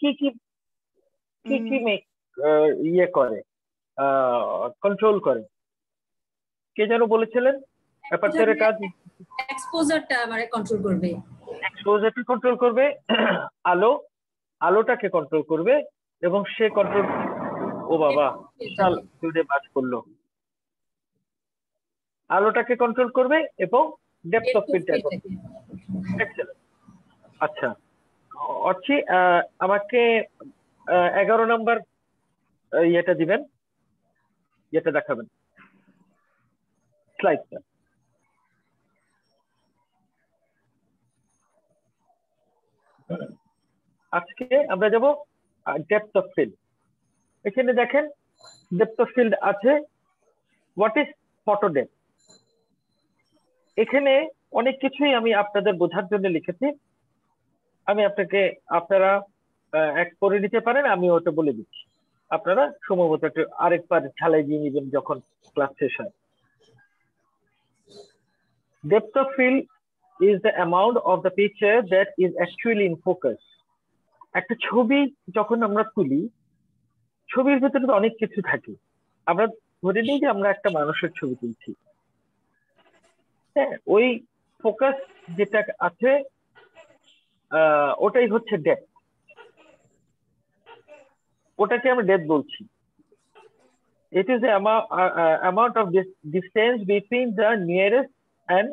কি কি কি কি মেক ইয়ে করে, কন্ট্রোল করে? কে যেন বলেছিলেন অ্যাপারচারের কাজ এক্সপোজারটা মানে কন্ট্রোল করবে, এক্সপোজারটা কন্ট্রোল করবে, আলো আলোটাকে কন্ট্রোল করবে, এবং সে কন্ট্রোল, ও বাবা বিশাল দুটো কাজ করলো, আলোটাকে কন্ট্রোল করবে এবং ডেপথ অফ ফিল্ডটা। আচ্ছা অর্চি, আমাকে 11 নম্বর ইয়েটা দিবেন, ইয়েটা দেখাবেন, স্লাইডটা। আজকে আমরা যাব ডেপথ অফ ফিল্ড। এখানে দেখেন ডেপথ অফ ফিল্ড আছে, হোয়াট ইজ ফটো ডেপথ। এখানে অনেক কিছুই আমি আপনাদের বোঝার জন্য লিখেছি, আমি আপনারা এক করে নিতে পারেন, আমি ওটা বলে দিচ্ছি, আপনারা সময় মতো একটু আরেকবার ঝালাই দিয়ে নেবেন যখন ক্লাস শেষ হয়। Depth of field is the amount of the picture that is actually in focus. একটা ছবি যখন আমরা তুলি, ছবির ভিতরে তো অনেক কিছু থাকে। আমরা ধরে নিই যে আমরা একটা মানুষের ছবি তুলছি, হ্যাঁ, ওই ফোকাস যেটা আছে ওটাই হচ্ছে ডেপথ, ওটাকে আমরা ডেপথ বলছি। It is the amount of distance between the nearest and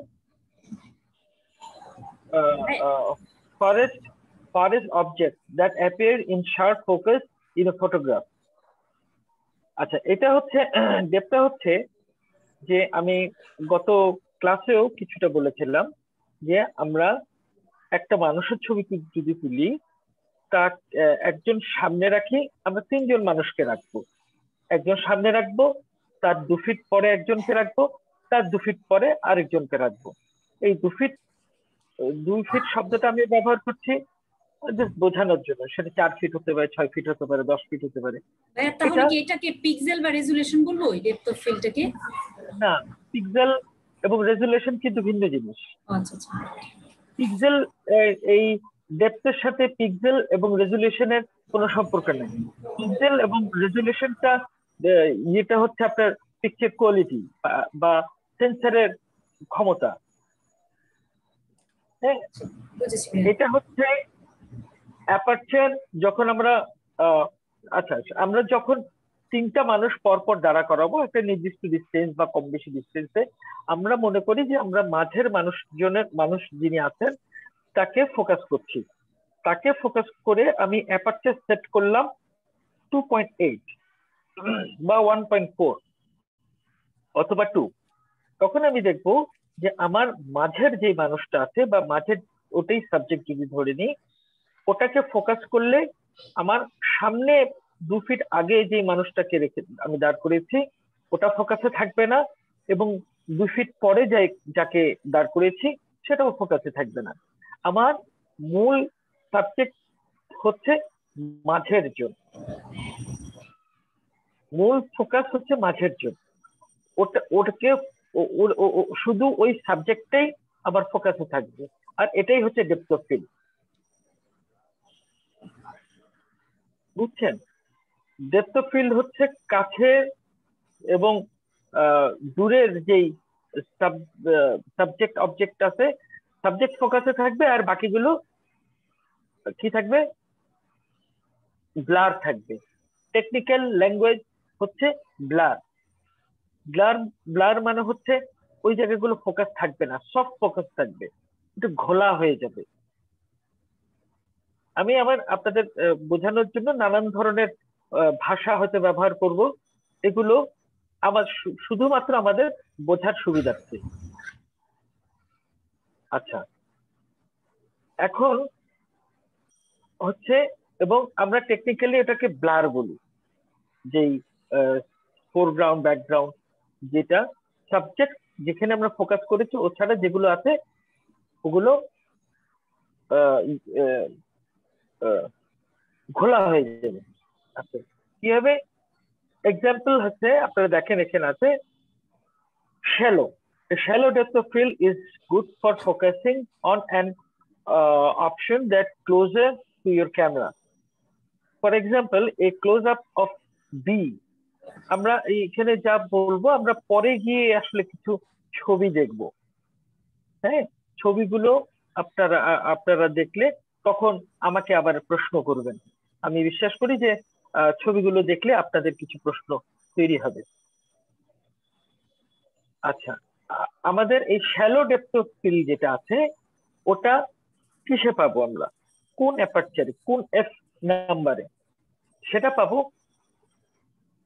farthest object that appear in sharp focus in a photograph. আচ্ছা, এটা হচ্ছে ডেপথটা হচ্ছে যে আমি গত ক্লাসেও কিছুটা বলেছিলাম যে আমরা একটা মানুষের ছবি যদি তুলি, তার একজন সামনে রাখি, আমরা 3 জন মানুষকে রাখবো, একজন সামনে রাখবো, তার 2 ফিট পরে একজনকে রাখবো, তার 2 ফিট পরে আরেকজনকে রাখবো। এই 2 ফিট শব্দটা আমি ব্যবহার করছি বোঝানোর জন্য, সেটা 4 ফিট হতে পারে, 6 ফিট হতে পারে, 10 ফিট হতে পারে। তাহলে কি এটাকে পিক্সেল বা রেজোলিউশন বলবো, এই ডেপথ অফ ফিল্ডটাকে? না, পিক্সেল এবং রেজোলিউশন কিন্তু ভিন্ন জিনিস। আচ্ছা আচ্ছা, পিক্সেল, এই ডেপথের সাথে পিক্সেল এবং রেজোলিউশনের কোনো সম্পর্ক নেই। পিক্সেল এবং রেজোলিউশনটা এটা হচ্ছে আপনার পিকচার কোয়ালিটি বা সেন্সরের ক্ষমতা, হ্যাঁ। এটা হচ্ছে অ্যাপারচার। যখন আমরা আচ্ছা আমরা যখন 3টা মানুষ পরপর দাঁড়া করাবো একটা নির্দিষ্ট ডিস্টেন্স বা কম বেশি ডিস্টেন্সে, আমরা মনে করি যে আমরা মাঝের মানুষ যিনি আছেন তাকে ফোকাস করছি, তাকে ফোকাস করে আমি অ্যাপারচার সেট করলাম 2.8 বা 1.4 অথবা 2। তখন আমি দেখবো যে আমার মাঝের যে মানুষটা আছে বা মাঝের ওটাই সাবজেক্ট যদি ধরে নিই, ওটাকে ফোকাস করলে আমার সামনে 2 ফিট আগে যে মানুষটাকে রেখে আমি দাঁড় করেছি ওটা ফোকাসে থাকবে না, এবং 2 ফিট পরে যাকে দাঁড় করেছি সেটাও ফোকাসে থাকবে না। আমার মূল সাবজেক্ট হচ্ছে মাঝের জন, মূল ফোকাস হচ্ছে মাঝের জন, ওটাকে শুধু ওই সাবজেক্টটাই আমার ফোকাসে থাকবে, আর এটাই হচ্ছে ডেপথ অফ ফিল্ড। বুঝছেন? ডেপথ অফ ফিল্ড হচ্ছে কাছের এবং দূরের যেই সাবজেক্ট অবজেক্ট আছে, সাবজেক্ট ফোকাসে থাকবে আর বাকিগুলো কি থাকবে, ব্লার থাকবে। টেকনিক্যাল ল্যাঙ্গুয়েজ হচ্ছে ব্লার। ব্লার মানে হচ্ছে ওই জায়গাগুলো ফোকাস থাকবে না, সফট ফোকাস থাকবে, একটু ঘোলা হয়ে যাবে। আমি আপনাদের বোঝানোর জন্য নানান ধরনের ভাষা হয়তো ব্যবহার করব, এগুলো আমার শুধুমাত্র আমাদের বোঝার সুবিধার্থে। আচ্ছা, এখন হচ্ছে, এবং আমরা টেকনিক্যালি এটাকে ব্লার বলি, যেই ফোরগ্রাউন্ড ব্যাকগ্রাউন্ড যেটা সাবজেক্ট যেখানে আমরা ফোকাস করেছি ও ছাড়া যেগুলো আছে ওগুলো ঘোলা হয়ে যাবে। আচ্ছা, কিভাবে? এক্সাম্পল হচ্ছে আপনারা দেখেন এখানে আছে shallow. A shallow depth of field is good for focusing on an option that closer to your camera. For example a close up of B, আমরা এখানে যা বলবো আমরা পরে গিয়ে আসলে কিছু ছবি দেখব। হ্যাঁ, ছবিগুলো আপনারা আপনারা দেখলে তখন আমাকে আবার প্রশ্ন করবেন। আমি বিশ্বাস করি যে ছবিগুলো দেখলে আপনাদের কিছু প্রশ্ন তৈরি হবে। আচ্ছা, আমাদের এই শ্যালো ডেপথ অফ ফিল্ড যেটা আছে ওটা কিসে পাবো আমরা, কোন অ্যাপারচারে, কোন এফ নাম্বারে? সেটা পাবো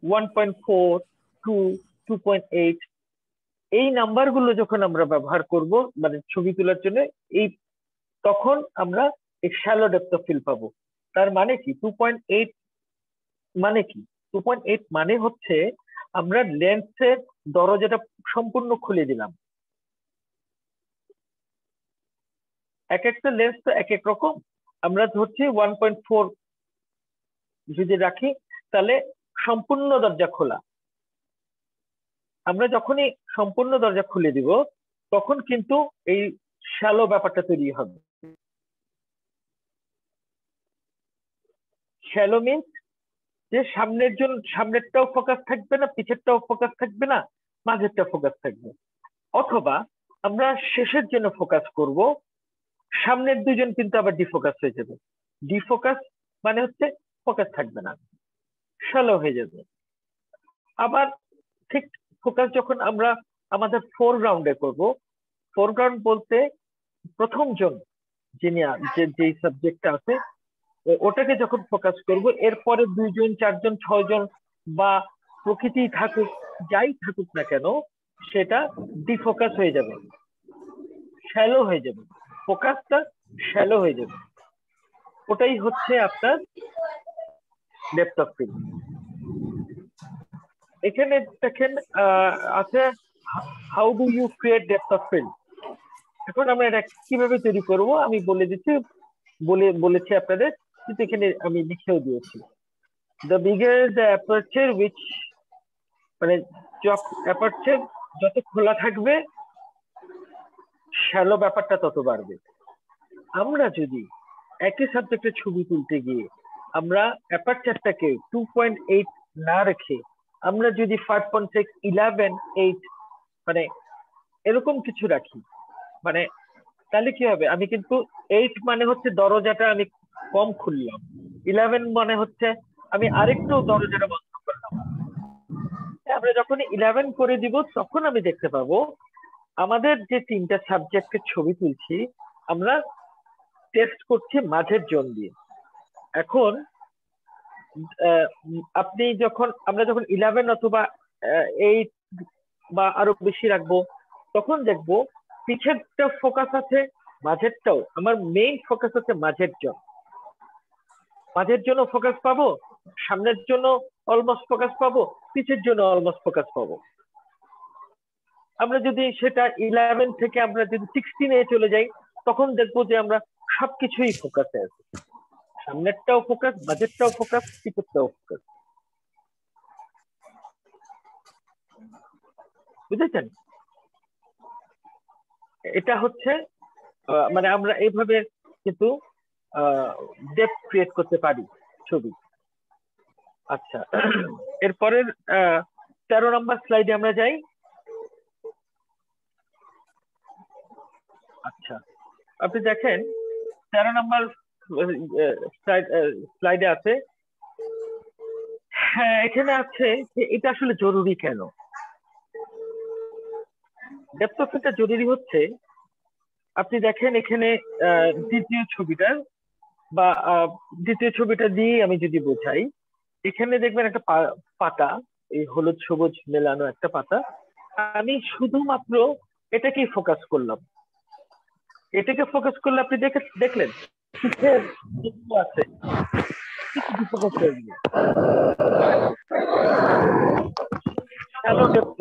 1.4, 2, 2.8 এই নাম্বারগুলো যখন আমরা ব্যবহার করব মানে ছবি তোলার জন্য, এই তখন আমরা এই শ্যালো ডেপথ অফ ফিল্ড পাবো। তার মানে কি 2.8 মানে কি? 2.8 মানে হচ্ছে আমরা লেন্সের দরজাটা সম্পূর্ণ খুলে দিলাম। এক একটা লেন্স তো এক এক রকম, আমরা ধরছি 1.4 যদি রাখি তাহলে সম্পূর্ণ দরজা খোলা। আমরা যখনই সম্পূর্ণ দরজা খুলে দিব তখন কিন্তু এই শ্যালো ব্যাপারটা তৈরি হবে। শ্যালো মিন্স যে সামনেরটাও ফোকাস থাকবে না, পিছেরটাও ফোকাস থাকবে না, মাঝেরটা ফোকাস থাকবে। অথবা আমরা শেষের জন্য ফোকাস করব, সামনের দুজন কিন্তু আবার ডিফোকাস হয়ে যাবে। ডিফোকাস মানে হচ্ছে ফোকাস থাকবে না, শ্যালো হয়ে যাবে। আবার ঠিক ফোকাস যখন আমরা আমাদের ফোরগ্রাউন্ডে করব, ফোরগ্রাউন্ড বলতে প্রথম জন যিনি যে সাবজেক্টটা আছে ওটাকে যখন ফোকাস করব, এরপরে 2 জন 4 জন 6 জন বা প্রকৃতি থাকুক যাই থাকুক না কেন সেটা ডিফোকাস হয়ে যাবে, শ্যালো হয়ে যাবে, ফোকাসটা শ্যালো হয়ে যাবে। ওটাই হচ্ছে আপনার ডেপথ অফ ফিল্ড। এখানে দেখেন আছে how do you create depth of field. এখন আমরা এটা কিভাবে তৈরি করব আমি বলে দিচ্ছি, বলেছি আপনাদের, কিন্তু এখানে আমি লিখেও দিয়েছি। The bigger the aperture which, মানে অ্যাপারচার যত খোলা থাকবে শ্যালো ব্যাপারটা তত বাড়বে। আমরা যদি একই সাবজেক্টের ছবি তুলতে গিয়ে আমরা অ্যাপারচারটাকে 2.8 না রেখে আমরা যদি 5.6, 11, 8 মানে এরকম কিছু রাখি, মানে তাহলে কি হবে? আমি কিন্তু 8 মানে হচ্ছে দরজাটা আমি কম খুললাম, 11 মানে হচ্ছে আমি আরেকটু দরজাটা বন্ধ করলাম। আমরা যখন 11 করে দিব তখন আমি দেখতে পাবো আমাদের যে 3টা সাবজেক্টের ছবি তুলছি আমরা টেস্ট করছি মাঝের জোন দিয়ে। এখন আপনি আমরা যখন 11 অথবা 8 বা আরো বেশি রাখবো তখন দেখবো পিছেরটা ফোকাস আছে, মাঝেরটাও, আমার মেইন ফোকাস আছে মাঝের জন্য। মাঝের জন্য ফোকাস পাবো, সামনের জন্য অলমোস্ট ফোকাস পাবো, পিছের জন্য অলমোস্ট ফোকাস পাবো। আমরা যদি সেটা 11 থেকে আমরা যদি 16 চলে যাই তখন দেখবো যে আমরা সবকিছুই ফোকাসে আছে, সামনেরটাও ফোকাস, মাঝেরটাও ফোকাস, পিছেরটাও ফোকাস। বুঝেছেন? এটা হচ্ছে মানে আমরা এইভাবে কিন্তু ডেপথ ক্রিয়েট করতে পারি ছবি। আচ্ছা, এরপরের 13 নম্বর স্লাইডে আমরা যাই। আচ্ছা, আপনি দেখেন 13 নম্বর স্লাইডে আছে, হ্যাঁ এখানে আছে যে এটা আসলে জরুরি কেন। ডেপথ অফ ফিল্ডটা জরুরি হচ্ছে, আপনি দেখেন এখানে দ্বিতীয় ছবিটা দিয়ে আমি যদি বোঝাই, এখানে দেখবেন একটা পাতা, এই হলুদ সবুজ মেলানো একটা পাতা, আমি শুধুমাত্র এটাকেই ফোকাস করলাম। এটাকে ফোকাস করলে আপনি দেখলেন পিছের আছে ফোকাস হয়ে গেল। হ্যালো ডেপথ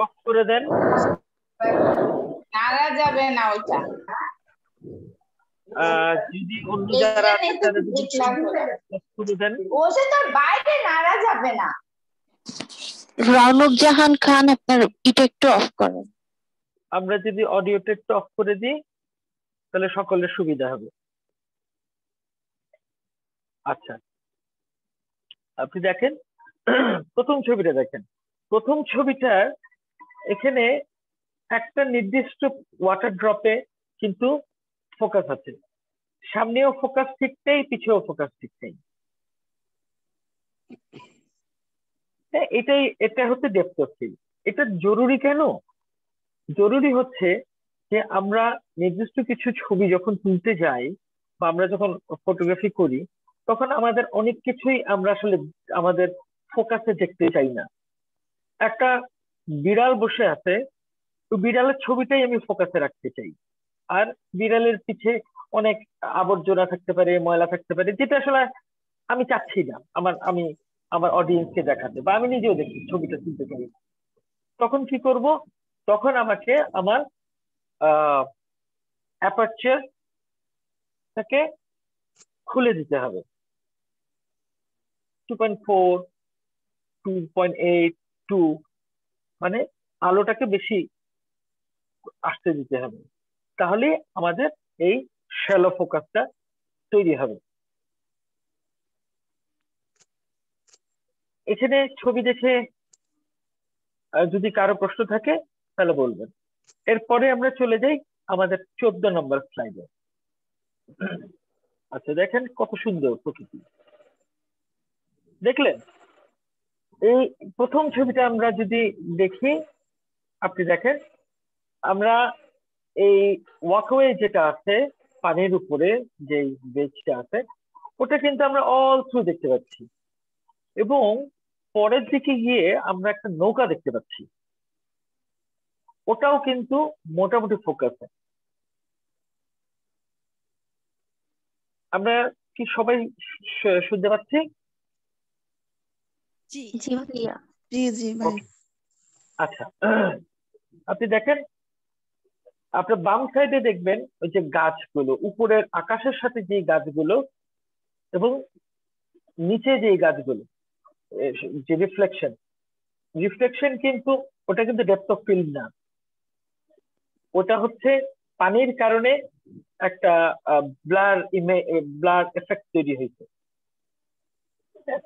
অফ করে দেন, নারা যাবে না ওইটা। যদি অন্য যারা আছেন তারা যদি করে দেন। বসে তোর বাইরে নাড়া যাবে না। রৌনক জাহান খান, আপনার এটা একটু অফ করেন। আমরা যদি অডিওটা একটু অফ করে দিই তাহলে সকলের সুবিধা হবে। আচ্ছা, আপনি দেখেন প্রথম ছবিটা দেখেন। প্রথম ছবিটার এখানে একটা নির্দিষ্ট ওয়াটার ড্রপে কিন্তু ফোকাস আছে, সামনেও ফোকাস ঠিক নেই, পিছেও ফোকাস ঠিক নেই। এটা হচ্ছে ডেপথ অফ ফিল্ড। এটা জরুরি কেন? জরুরি হচ্ছে যে আমরা নির্দিষ্ট কিছু ছবি যখন তুলতে যাই বা আমরা যখন ফটোগ্রাফি করি তখন আমাদের অনেক কিছুই আমরা আসলে আমাদের ফোকাসে দেখতে চাই না। একটা বিড়াল বসে আছে, তো বিড়ালের ছবিটাই আমি ফোকাসে রাখতে চাই, আর বিড়ালের পিছে অনেক আবর্জনা থাকতে পারে, ময়লা থাকতে পারে, যেটা আসলে আমি চাচ্ছি না আমার অডিয়েন্সকে দেখাতে, বা আমি নিজেও দেখি ছবিটা তুলতে পারি। তখন কি করব? তখন আমাকে আমার অ্যাপারচারটাকে খুলে দিতে হবে। 2.4, 2.8, 2, মানে আলোটাকে বেশি আসতে দিতে হবে, তাহলে আমাদের এই শ্যালো ফোকাসটা তৈরি হবে। এখানে ছবি দেখে যদি কারো প্রশ্ন থাকে তাহলে বলবেন। এরপরে আমরা চলে যাই আমাদের 14 নম্বর স্লাইডে। আচ্ছা, দেখেন কত সুন্দর প্রকৃতি, দেখলেন? এই প্রথম ছবিটা আমরা যদি দেখি, আপনি দেখেন আমরা এই ওয়াকওয়ে যেটা আছে পানির উপরে, যে বেঞ্চটা আছে ওটা কিন্তু আমরা অল থ্রু দেখতে পাচ্ছি, এবং পরের দিকে গিয়ে আমরা একটা নৌকা দেখতে পাচ্ছি, ওটাও কিন্তু মোটামুটি ফোকাসে। আমরা কি সবাই শুনতে পাচ্ছি? জি ভাইয়া। জি জি ভাই। আচ্ছা, আপনি দেখেন আপনার বাম সাইডে দেখবেন ওই যে গাছগুলো, উপরের আকাশের সাথে যে গাছগুলো এবং নিচে যে গাছগুলো, যে রিফ্লেকশন কিন্তু ওটা কিন্তু ডেপথ অফ ফিল্ড না, ওটা হচ্ছে পানির কারণে একটা ব্লার এফেক্ট তৈরি হয়েছে।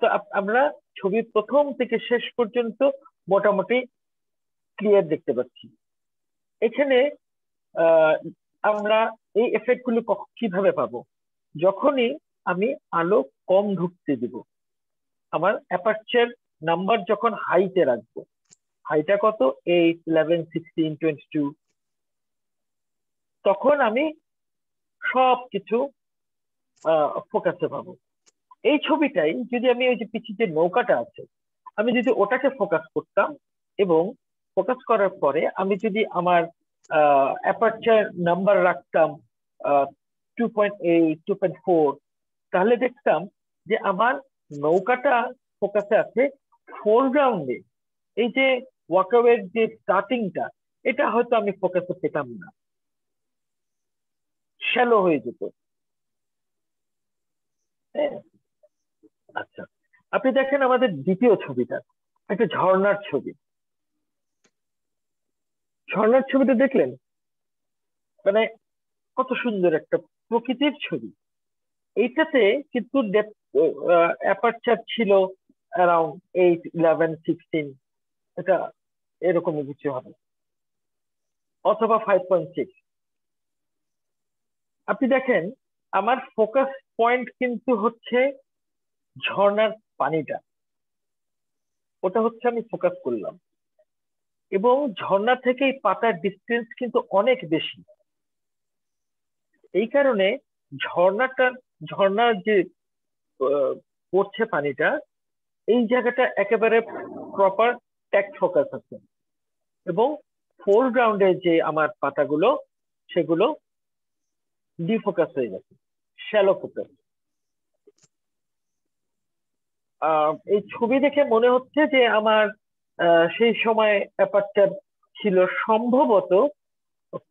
তো আমরা ছবির প্রথম থেকে শেষ পর্যন্ত মোটামুটি ক্লিয়ার দেখতে পাচ্ছি। এখানে আমরা এই এফেক্ট গুলো কিভাবে পাবো? যখনই আমি আলো কম ঢুকতে দিব, আমার অ্যাপারচার নাম্বার যখন হাইতে রাখবো, হাইটা কত 8, 11, 16, 22, তখন আমি সবকিছু ফোকাসে পাবো। এই ছবিটাই যদি আমি ওই যে পিছিয়ে যে নৌকাটা আছে আমি যদি ওটাকে ফোকাস করতাম এবং ফোকাস করার পরে আমি যদি আমার অ্যাপারচার নাম্বার রাখতাম 2.8, 2.4, তাহলে দেখতাম যে আমার নৌকাটা ফোকাসে আছে ফোরগ্রাউন্ডে। এই যে ওয়াকওয়ের যে স্টার্টিংটা, এটা হয়তো আমি ফোকাসে পেতাম না, শ্যালো হয়ে যেত। হ্যাঁ, আচ্ছা, আপনি দেখেন আমাদের দ্বিতীয় ছবিটা একটা ঝর্ণার ছবি। ঝর্ণার ছবিটা দেখলেন? মানে কত সুন্দর একটা প্রকৃতির ছবি। এইটাতে কিন্তু অ্যাপারচার ছিল অ্যারাউন্ড 8, 11, 16, এটা এরকমই কিছু হবে, অথবা 5.6। আপনি দেখেন আমার ফোকাস পয়েন্ট কিন্তু হচ্ছে ঝর্ণার পানিটা, ওটা হচ্ছে আমি ফোকাস করলাম, এবং ঝর্ণা থেকে এই পাতার ডিস্টেন্স কিন্তু অনেক বেশি। এই কারণে ঝর্ণার যে পড়ছে পানিটা, এই জায়গাটা একেবারে প্রপার ট্যাগ ফোকাস আছে, এবং ফোরগ্রাউন্ডে যে আমার পাতাগুলো সেগুলো ডিফোকাস হয়ে গেছে, শ্যালো ফোকাস। এই ছবি দেখে মনে হচ্ছে যে আমার সেই সময় অ্যাপারচার ছিল সম্ভবত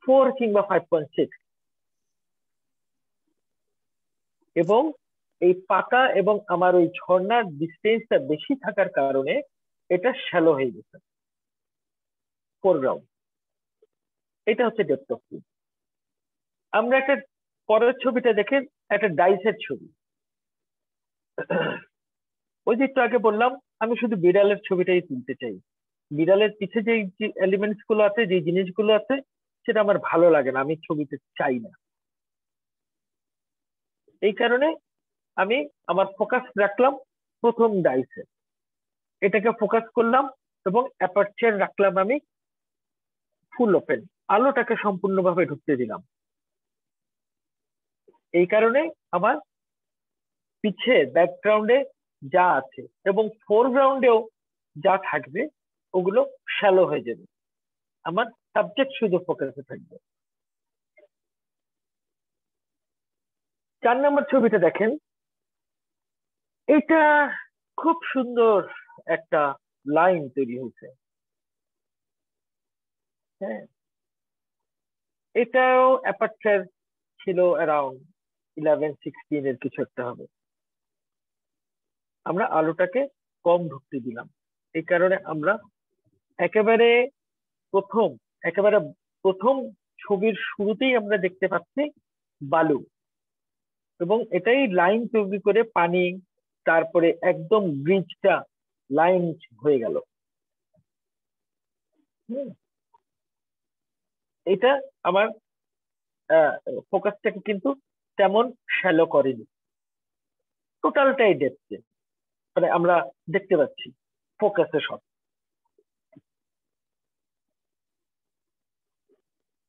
4 কিংবা 5.6। এবং এই পাতা এবং আমার ওই ঝর্ণার ডিস্টেন্সটা বেশি থাকার কারণে এটা শ্যালো হয়ে গেছে ফোরগ্রাউন্ড। এটা হচ্ছে ডেপথ অফ ফিল্ড। আমরা একটা পরের ছবিটা দেখেন, একটা ডাইসের ছবি। ওই যে একটু আগে বললাম আমি শুধু বিড়ালের ছবিটাই তুলতে চাই, বিড়ালের পিছে যে এলিমেন্টস গুলো আছে, যে জিনিসগুলো আছে, সেটা আমার ভালো লাগে না, আমি ছবিতে চাই না। এই কারণে আমি আমার ফোকাস রাখলাম প্রথম ডাইসে, এটাকে ফোকাস করলাম এবং অ্যাপারচার রাখলাম আমি ফুল ওপেন, আলোটাকে সম্পূর্ণভাবে ঢুকতে দিলাম। এই কারণে আমার পিছে ব্যাকগ্রাউন্ডে যা আছে এবং ফোরগ্রাউন্ডেও যা থাকবে ওগুলো শ্যালো হয়ে যাবে, আমার সাবজেক্ট শুধু ফোকাসে থাকবে। 4 নম্বর ছবিটা দেখেন, এটা খুব সুন্দর একটা লাইন তৈরি হয়েছে। হ্যাঁ, এটাও অ্যাপারচার ছিল অ্যারাউন্ড 11-16 এর কিছু একটা হবে। আমরা আলোটাকে কম ঢুকতে দিলাম, এই কারণে আমরা একেবারে প্রথম ছবির শুরুতেই আমরা দেখতে পাচ্ছি বালু, এবং এটাই লাইন তৈরি করে পানি, তারপরে একদম ব্রিজটা লাইন হয়ে গেল। এটা আমার ফোকাসটাকে কিন্তু তেমন শ্যালো করেনি, টোটালটাই ডেপথে, মানে আমরা দেখতে পাচ্ছি ফোকাসে সব।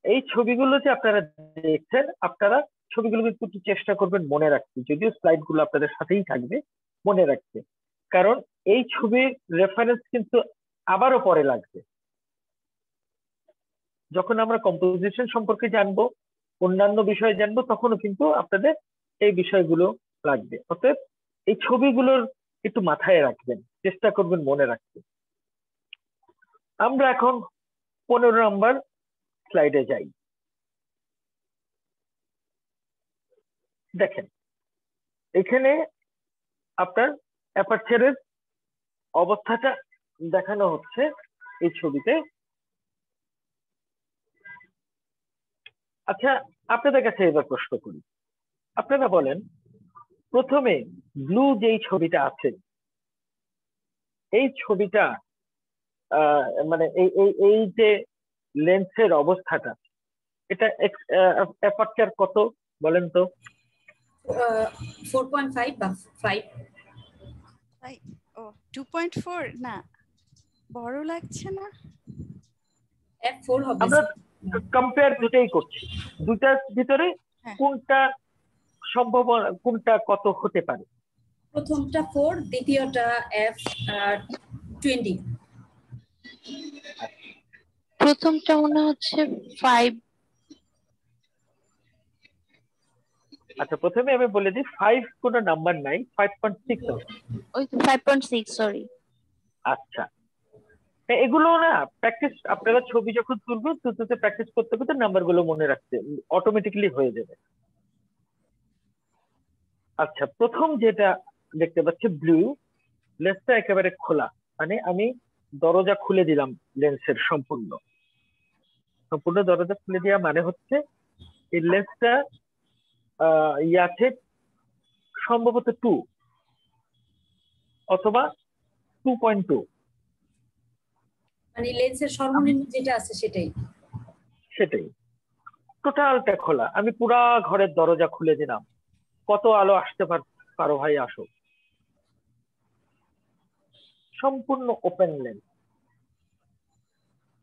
এই ছবিগুলো যে আপনারা দেখছেন, আপনারা ছবিগুলো একটু চেষ্টা করবেন মনে রাখতে, যদিও স্লাইড গুলো আপনাদের সাথেই থাকবে, মনে রাখতে, কারণ এই ছবির রেফারেন্স কিন্তু আবারও পরে লাগবে। যখন আমরা কম্পোজিশন সম্পর্কে জানবো, অন্যান্য বিষয়ে জানবো, তখনও কিন্তু আপনাদের এই বিষয়গুলো লাগবে। অতএব এই ছবিগুলোর একটু মাথায় রাখবেন, চেষ্টা করবেন মনে রাখতে। আমরা এখন 15 নম্বর স্লাইডে যাই। দেখেন, এখানে আপনার অ্যাপারচারের অবস্থাটা দেখানো হচ্ছে এই ছবিতে। আচ্ছা, আপনাদের কাছে এবার প্রশ্ন করি, আপনারা বলেন প্রথমে ব্লু যেই ছবিটা আছে, এই ছবিটা মানে এই যে লেন্সের অবস্থাটা, এটা অ্যাপারচার কত বলেন তো? 4.5 বা 5। ও 2.4 না, বড় লাগছে না? f4 হবে। আমরা কম্পেয়ার দুটাই করছি, দুটার ভিতরে কোনটা সম্ভব, কোনটা কত হতে পারে? প্রথমটা 4, দ্বিতীয়টা f20। প্রথমটা মনে হচ্ছে 5। আচ্ছা, প্রথমে আমি বলে দিই 5 কোনো নাম্বার নাই, 5.6 হবে। ওই 5.6, সরি। আচ্ছা, এগুলো না প্র্যাকটিস, আপনারা ছবি যখন তুলবেন তুলতে প্র্যাকটিস করতে করতে নাম্বার গুলো মনে রাখতে অটোমেটিক্যালি হয়ে যাবে। আচ্ছা, প্রথম যেটা দেখতে পাচ্ছি ব্লু, লেন্সটা একেবারে খোলা, মানে আমি দরজা খুলে দিলাম লেন্সের, সম্পূর্ণ দরজা খুলে দেওয়া মানে হচ্ছে এই লেন্সটা আছে সম্ভবত 2 অথবা 2.2, মানে লেন্সের সর্বনিম্ন যেটা আছে সেটাই। টোটালটা খোলা, আমি পুরা ঘরের দরজা খুলে দিলাম, কত আলো আসতে পারো ভাই আসো, সম্পূর্ণ ওপেন লেন্স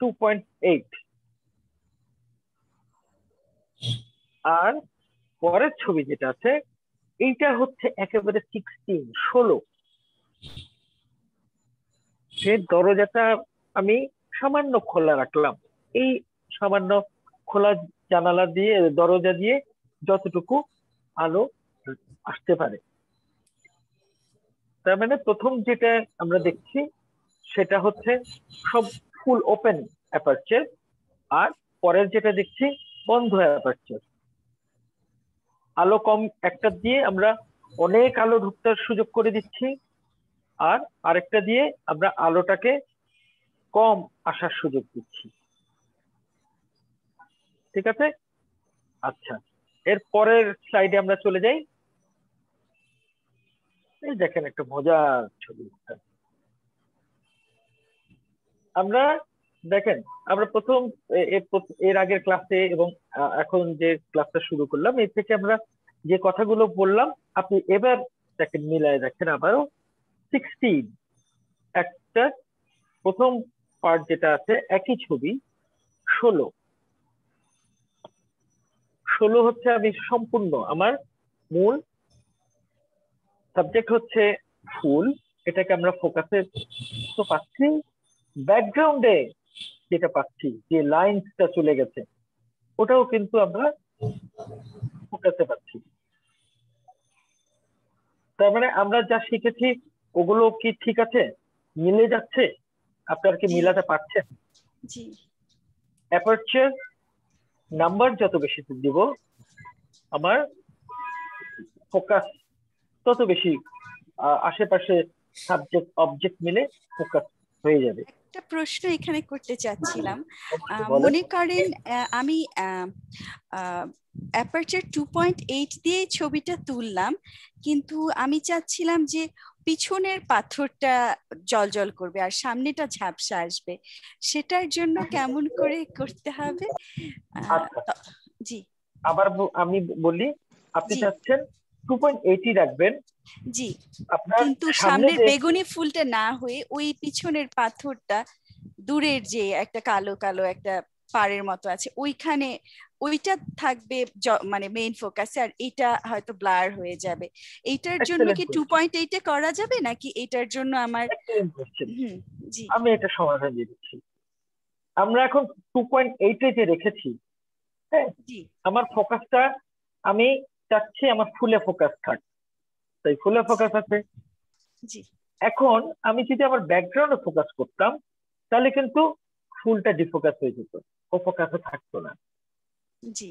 2.8। আর পরের ছবি যেটা আছে, এইটা হচ্ছে একেবারে 16। সে দরজাটা আমি সামান্য খোলা রাখলাম, এই সামান্য খোলা জানালা দিয়ে, দরজা দিয়ে যতটুকু আলো আসতে পারে। তার মানে প্রথম যেটা আমরা দেখছি সেটা হচ্ছে সব ফুল ওপেন অ্যাপারচার, আর পরের যেটা দেখছি বন্ধ অ্যাপারচার। আলো কম একটা দিয়ে আমরা অনেক আলো ঢুকতে সুযোগ করে দিচ্ছি, আর আরেকটা দিয়ে আমরা আলোটাকে কম আসার সুযোগ দিচ্ছি। ঠিক আছে? আচ্ছা, এর পরের স্লাইডে আমরা চলে যাই। এই দেখেন একটা মজার ছবি। আমরা দেখেন, আমরা প্রথম এর আগের ক্লাসে এবং এখন যে ক্লাসটা শুরু করলাম, এর থেকে আমরা যে কথাগুলো বললাম আপনি এবার দেখেন, মিলায় দেখেন আবারও 16 একটা প্রথম পার্ট যেটা আছে একই ছবি। 16 হচ্ছে আমি সম্পূর্ণ আমার মূল সাবজেক্ট হচ্ছে ফুল, এটাকে আমরা ফোকাসে তো পাচ্ছি, ব্যাকগ্রাউন্ডে যেটা পাচ্ছি যে লাইনসটা চলে গেছে ওটাও কিন্তু আমরা ফোকাসে পাচ্ছি। তার মানে আমরা যা শিখেছি ওগুলো কি ঠিক আছে, মিলে যাচ্ছে? আপনারা কি মিলাতে পারছেন? জি অ্যাপারচার নাম্বার যত বেশি দিব আমার ফোকাস তত বেশি আশেপাশে সাবজেক্ট অবজেক্ট মিলে ফোকাস হয়ে যাবে। একটা প্রশ্ন এখানে করতে চাচ্ছিলাম। বলেন। মনে করেন আমি অ্যাপারচার 2.8 দিয়ে ছবিটা তুললাম, কিন্তু আমি চাচ্ছিলাম যে পিছনের পাথরটা জলজল করবে আর সামনেটা ঝাপসা আসবে, সেটার জন্য কেমন করে করতে হবে? আচ্ছা, জি আবার আমি বলি, আপনি জি চাচ্ছেন 2.8 রাখবেন, জি, আপনার কিন্তু সামনে সামনের যে বেগুনি ফুলটা না হয়ে ওই পিছনের পাথরটা, দূরের যে একটা কালো কালো একটা পাড়ের মতো আছে ওইখানে, ওইটা থাকবে মানে মেইন ফোকাসে, আর এটা হয়তো ব্লার হয়ে যাবে। এইটার জন্য কি 2.8 এ করা যাবে নাকি এটার জন্য আমার? জি, আমি এটা সমাধান দিয়ে দিচ্ছি। আমরা এখন 2.8 যে রেখেছি, হ্যাঁ, জি আমার ফোকাসটা আমি চাচ্ছি আমার ফুলে ফোকাস থাক, তাই ফুলে ফোকাস আছে। জি এখন আমি যদি আমার ব্যাকগ্রাউন্ডে ফোকাস করতাম তাহলে কিন্তু ফুলটা ডিফোকাস হয়ে যেত, ও ফোকাসে থাকতো না। জি,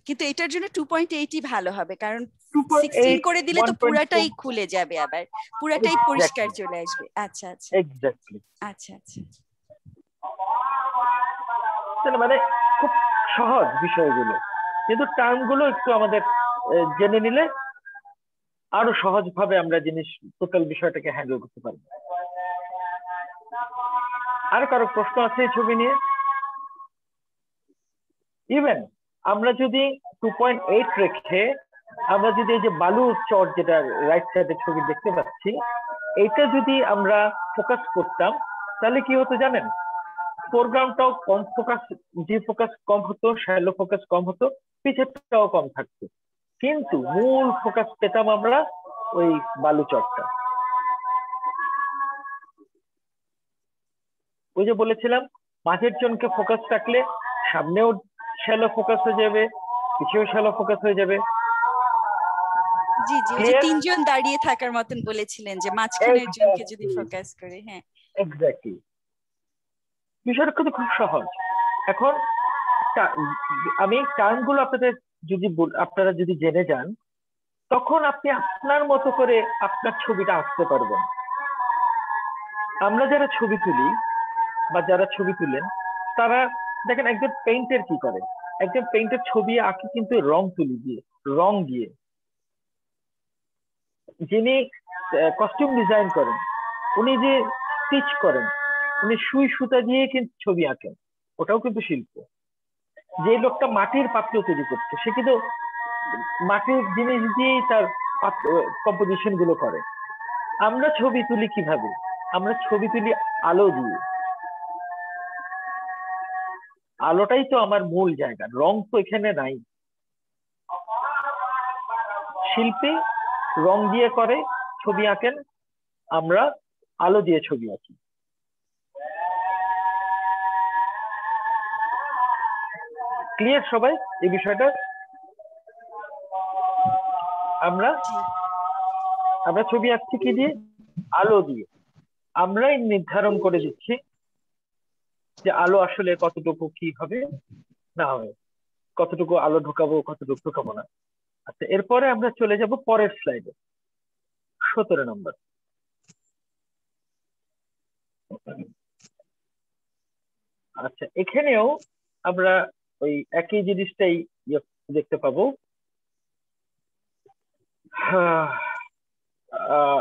কিন্তু এটার জন্য 2.8 ভালো হবে, কারণ 16 করে 2.8 দিলে তো 1.2 পুরাটাই খুলে যাবে, আবার পুরাটাই পরিষ্কার চলে আসবে। আচ্ছা আচ্ছা এক্স্যাক্টলি। আচ্ছা আচ্ছা, মানে খুব সহজ বিষয়গুলো, কিন্তু টার্ম গুলো একটু আমাদের জেনে নিলে আরো সহজ ভাবে আমরা জিনিস টোটাল বিষয়টাকে হ্যান্ডেল করতে পারবো। আর কারো প্রশ্ন আছে এই ছবি নিয়ে? ইভেন আমরা যদি 2.8 রেখে আমরা যদি এই যে বালু চর যেটা রাইট সাইডে ছবি দেখতে পাচ্ছি, এইটা যদি আমরা ফোকাস করতাম তাহলে কি হতো জানেন? ফোরগ্রাউন্ডটাও কম ফোকাস, যে ফোকাস কম হতো, শ্যালো ফোকাস কম হতো, পিছেরটাও কম থাকতো, কিন্তু মূল ফোকাস পেতাম আমরা ওই বালু চরটা। ওই যে বলেছিলাম মাঝের জনকে ফোকাস রাখলে সামনেও শ্যালো ফোকাস হয়ে যাবে, পিছেও শ্যালো ফোকাস হয়ে যাবে। জি জি, ওই যে তিনজন দাঁড়িয়ে থাকার মতন বলেছিলেন যে মাঝখানের জনকে যদি ফোকাস করে। হ্যাঁ এক্স্যাক্টলি, বিষয়টা কিন্তু খুব সহজ। এখন আমি টার্ম গুলো আপনাদের যদি আপনারা যদি জেনে যান তখন আপনি আপনার মতো করে আপনার ছবিটা আঁকতে পারবেন। আমরা যারা ছবি তুলি বা যারা ছবি তুলেন তারা দেখেন, একজন পেইন্টার কি করে, একজন পেইন্টার ছবি আঁকে কিন্তু রং তুলি দিয়ে, রং দিয়ে। যিনি কস্টিউম ডিজাইন করেন উনি যে স্টিচ করেন, উনি সুই সুতা দিয়ে কিন্তু ছবি আঁকেন, ওটাও কিন্তু শিল্প। যে লোকটা মাটির পাত্র তৈরি করছে সে কিন্তু মাটির জিনিস দিয়েই তার কম্পোজিশন গুলো করে। আমরা ছবি তুলি কিভাবে? আমরা ছবি তুলি আলো দিয়ে। আলোটাই তো আমার মূল জায়গা, রং তো এখানে নাই। শিল্পী রং দিয়ে করে ছবি আঁকেন, আমরা আলো দিয়ে ছবি আঁকি। ক্লিয়ার সবাই এই বিষয়টা? আমরা ছবি আঁকছি কি দিয়ে? আলো দিয়ে। আমরাই নির্ধারণ করে দিচ্ছি যে আলো আসলে কতটুকু কি হবে না হবে, কতটুকু আলো ঢোকাবো কতটুকু ঢোকাবো না। আচ্ছা, এরপরে আমরা চলে যাব পরের স্লাইডে, 17 নম্বর। আচ্ছা, এখানেও আমরা ওই একই জিনিসটাই দেখতে পাবো।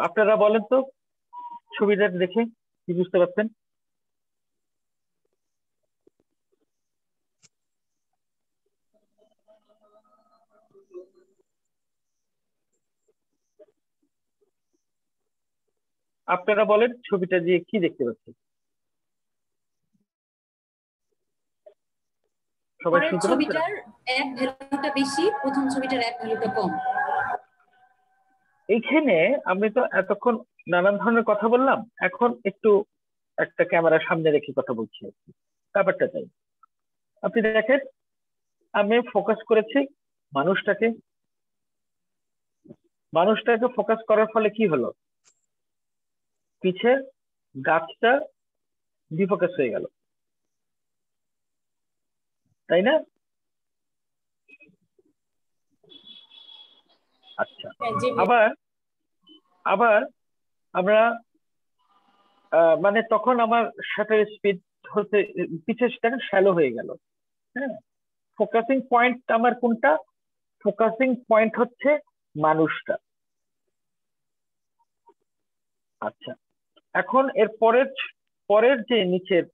আপনারা বলেন তো ছবিটা দেখে কি বুঝতে পারছেন? আপনারা বলেন ছবিটা দিয়ে কি দেখতে পাচ্ছেন? সবাই পরের শুনতে পাচ্ছেন? ছবিটার অ্যাপ ভ্যালুটা বেশি, প্রথম ছবিটার অ্যাপ ভ্যালুটা কম। এইখানে আমি তো এতক্ষণ নানান ধরনের কথা বললাম, এখন একটু একটা ক্যামেরার সামনে রেখে কথা বলছি। ব্যাপারটা তাই, আপনি দেখেন আমি ফোকাস করেছি মানুষটাকে। মানুষটাকে ফোকাস করার ফলে কি হলো? পিছে গাছটা ডিফোকাস হয়ে গেল, তাই না? আচ্ছা, আবার আবার আমরা মানে তখন আমার শাটার স্পিড হতে পিছের শ্যালো হয়ে গেল। হ্যাঁ, ফোকাসিং পয়েন্ট আমার কোনটা? ফোকাসিং পয়েন্ট হচ্ছে মানুষটা। আচ্ছা, এখন এর পরের যে নিচের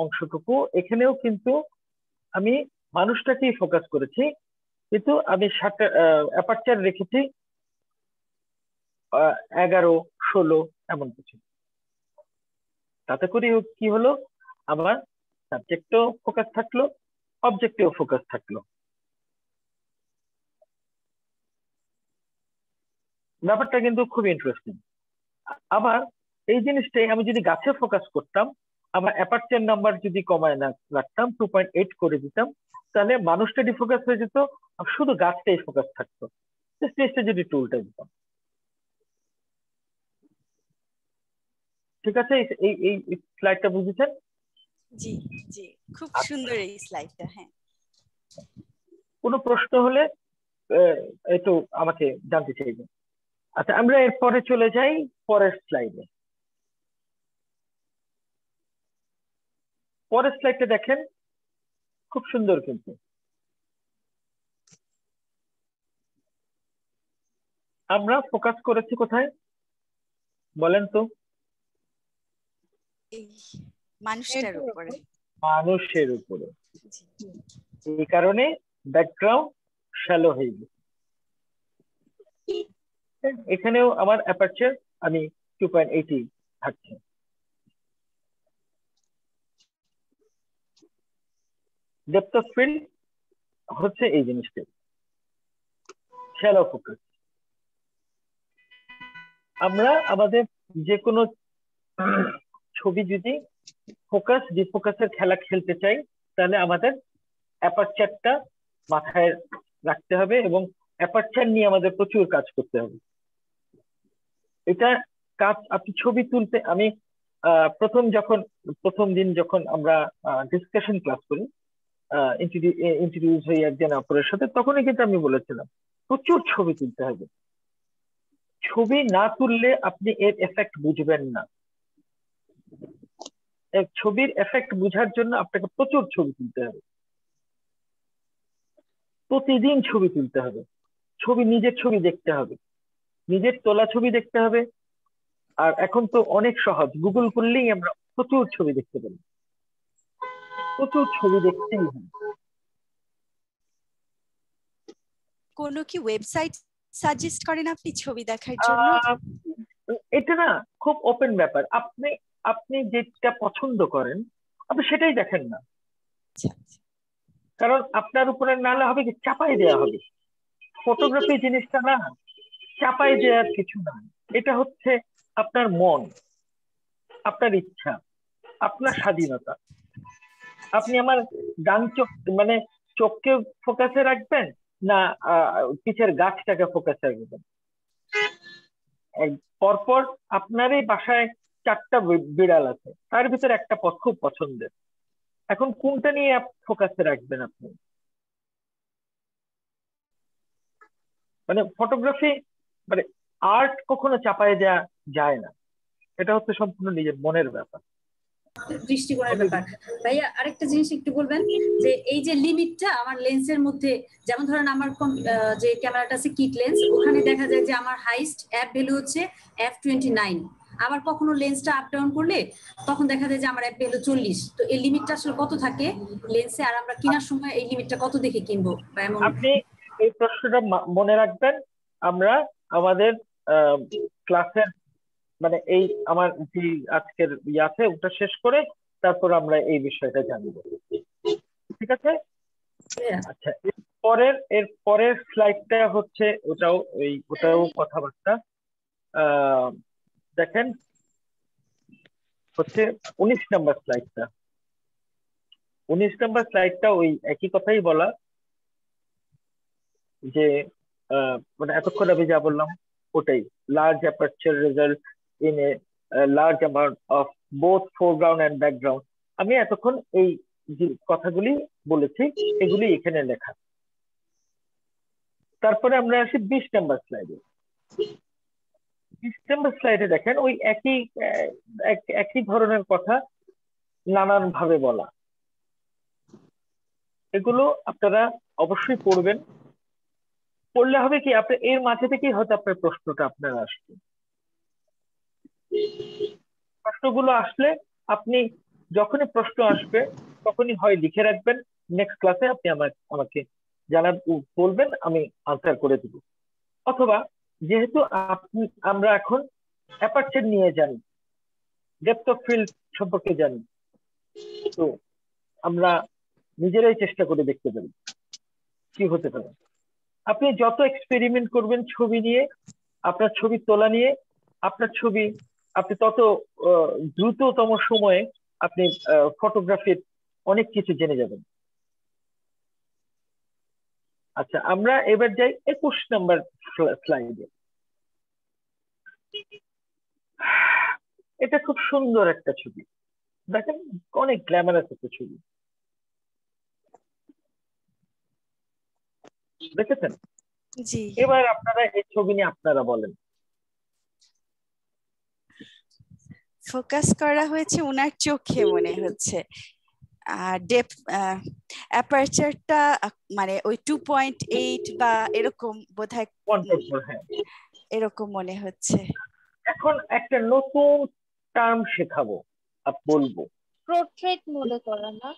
অংশটুকু, এখানেও কিন্তু আমি মানুষটাকেই ফোকাস করেছি, কিন্তু আমি অ্যাপারচার রেখেছি 11, 16 এমন কিছু। তাতে করে কি হলো, আমার সাবজেক্টও ফোকাস থাকলো, অবজেক্টেও ফোকাস থাকলো। ব্যাপারটা কিন্তু খুব ইন্টারেস্টিং। আবার এই জিনিসটাই আমি যদি গাছে ফোকাস করতাম, আমার অ্যাপারচার নাম্বার যদি কমায় না রাখতাম, 2.8 করে দিতাম, তাহলে মানুষটা ডিফোকাস হয়ে যেত, আর শুধু গাছটাই ফোকাস থাকতো। স্টেজটা যদি টুলটা দিতাম। ঠিক আছে? এই এই স্লাইডটা বুঝেছেন? জি জি, খুব সুন্দর এই স্লাইডটা। হ্যাঁ, কোনো প্রশ্ন হলে একটু আমাকে জানতে চাইবেন। আচ্ছা, আমরা এরপরে চলে যাই পরের স্লাইডে। পরের স্লাইডটা দেখেন, খুব সুন্দর কিন্তু। আমরা ফোকাস করেছি কোথায় বলেন তো? এই মানুষটার উপরে। মানুষের উপরে। জি। এই কারণে ব্যাকগ্রাউন্ড শ্যালো হয়ে গেছে। এখানেও আমার অ্যাপারচার আমি 2.80 থাকছে। ডেপথ অফ ফিল্ড হচ্ছে এই জিনিসটা, শ্যালো ফোকাস। আমরা আমাদের যে কোনো ছবি যদি ফোকাস ডিফোকাসের খেলা খেলতে চাই, তাহলে আমাদের অ্যাপারচারটা মাথায় রাখতে হবে এবং অ্যাপারচার নিয়ে আমাদের প্রচুর কাজ করতে হবে। এটা কাজ আপনি ছবি তুলতে, আমি প্রথম দিন যখন আমরা ডিসকাশন ক্লাস করি, ইন্ট্রোডিউস হই একজন অপরের সাথে, তখনই কিন্তু আমি বলেছিলাম প্রচুর ছবি তুলতে হবে। ছবি না তুললে আপনি এর এফেক্ট বুঝবেন না। ছবির এফেক্ট বোঝার জন্য আপনাকে প্রচুর ছবি তুলতে হবে, প্রতিদিন ছবি তুলতে হবে। নিজের ছবি দেখতে হবে, নিজের তোলা ছবি দেখতে হবে। আর এখন তো অনেক সহজ, গুগল করলেই আমরা প্রচুর ছবি দেখতে পারি, প্রচুর ছবি দেখতেই হয়। কোনো কি ওয়েবসাইট সাজেস্ট করেন আপনি ছবি দেখার জন্য? এটা না খুব ওপেন ব্যাপার। আপনি আপনি যেটা পছন্দ করেন আপনি সেটাই দেখেন না, কারণ আপনার উপরে নালে হবে কি চাপাই দেওয়া হবে। ফটোগ্রাফি জিনিসটা না চাপাই দেওয়ার কিছু না, এটা হচ্ছে আপনার মন, আপনার ইচ্ছা, আপনার স্বাধীনতা। আপনি আমার ডান চোখ মানে চোখকে ফোকাসে রাখবেন না পিছের গাছটাকে ফোকাসে রাখবেন। পরপর আপনারই বাসায় 4টা বিড়াল আছে, তার ভিতরে একটা খুব পছন্দের। এখন কোনটা নিয়ে ফোকাসে রাখবেন আপনি? মানে ফটোগ্রাফি মানে আর্ট কখনো চাপায় দেওয়া যায় না, এটা হচ্ছে সম্পূর্ণ নিজের মনের ব্যাপার। দৃষ্টিকোণের ব্যাপার। ভাইয়া আরেকটা জিনিস একটু বলবেন যে এই যে লিমিটটা আমার লেন্সের মধ্যে, যেমন ধরেন আমার যে ক্যামেরাটা আছে কিট লেন্স, ওখানে দেখা যায় যে আমার হাইস্ট অ্যাপ ভ্যালু হচ্ছে f29, আবার কখনো লেন্সটা আপ ডাউন করলে তখন দেখা যায় যে আমার অ্যাপ ভ্যালু 40। তো এই লিমিটটা আসলে কত থাকে লেন্সে, আর আমরা কেনার সময় এই লিমিটটা কত দেখে কিনবো বা এমন? আপনি এই প্রশ্নটা মনে রাখবেন, আমরা আমাদের ক্লাসের মানে এই আমার যে আজকের আছে ওটা শেষ করে তারপর আমরা এই বিষয়টা জানবো, ঠিক আছে? আচ্ছা, এর পরের স্লাইডটা হচ্ছে ওটাও কথাবার্তা। দেখেন হচ্ছে 19 নম্বর স্লাইডটা। 19 নম্বর স্লাইডটা ওই একই কথাই বলা, যে মানে এতক্ষণ আমি যা বললাম ওটাই, large aperture result in a large amount of both foreground and background. আমি এতক্ষণ এই যে কথাগুলি বলেছি এগুলি এখানে লেখা। তারপরে আমরা আসি 20 নম্বর স্লাইডে। 20 নম্বর স্লাইডে দেখেন ওই একই ধরনের কথা নানান ভাবে বলা। এগুলো আপনারা অবশ্যই পড়বেন, পড়লে হবে কি আপনি এর মাঝে থেকেই হয়তো আপনার প্রশ্নটা আপনার আসবে। প্রশ্নগুলো আসলে আপনি যখনই প্রশ্ন আসবে তখনই হয় লিখে রাখবেন, নেক্সট ক্লাসে আপনি আমাকে বলবেন, আমি আনসার করে দিব। অথবা যেহেতু আমরা এখন অ্যাপারচার নিয়ে জানি, ডেপথ অফ ফিল্ড সম্পর্কে জানি, তো আমরা নিজেরাই চেষ্টা করে দেখতে পারি কি হতে পারে। আপনি যত এক্সপেরিমেন্ট করবেন ছবি নিয়ে, আপনার ছবি তোলা নিয়ে, আপনার ছবি আপনি তত দ্রুততম সময়ে আপনি ফটোগ্রাফির অনেক কিছু জেনে যাবেন। আচ্ছা, আমরা এবার যাই 21 নম্বর স্লাইডে। এটা খুব সুন্দর একটা ছবি, দেখেন অনেক গ্ল্যামারাস একটা ছবি, দেখেছেন? জি, এবার আপনারা এই ছবি নিয়ে আপনারা বলেন। ফোকাস করা হয়েছে ওনার চোখে মনে হচ্ছে, আর ডেপথ অ্যাপারচারটা মানে ওই 2.8 বা এরকম বোধহয়, 1.4, হ্যাঁ। এরকম মনে হচ্ছে। এখন একটা নতুন টার্ম শেখাবো, বলবো। পোর্ট্রেট মোডে করা না?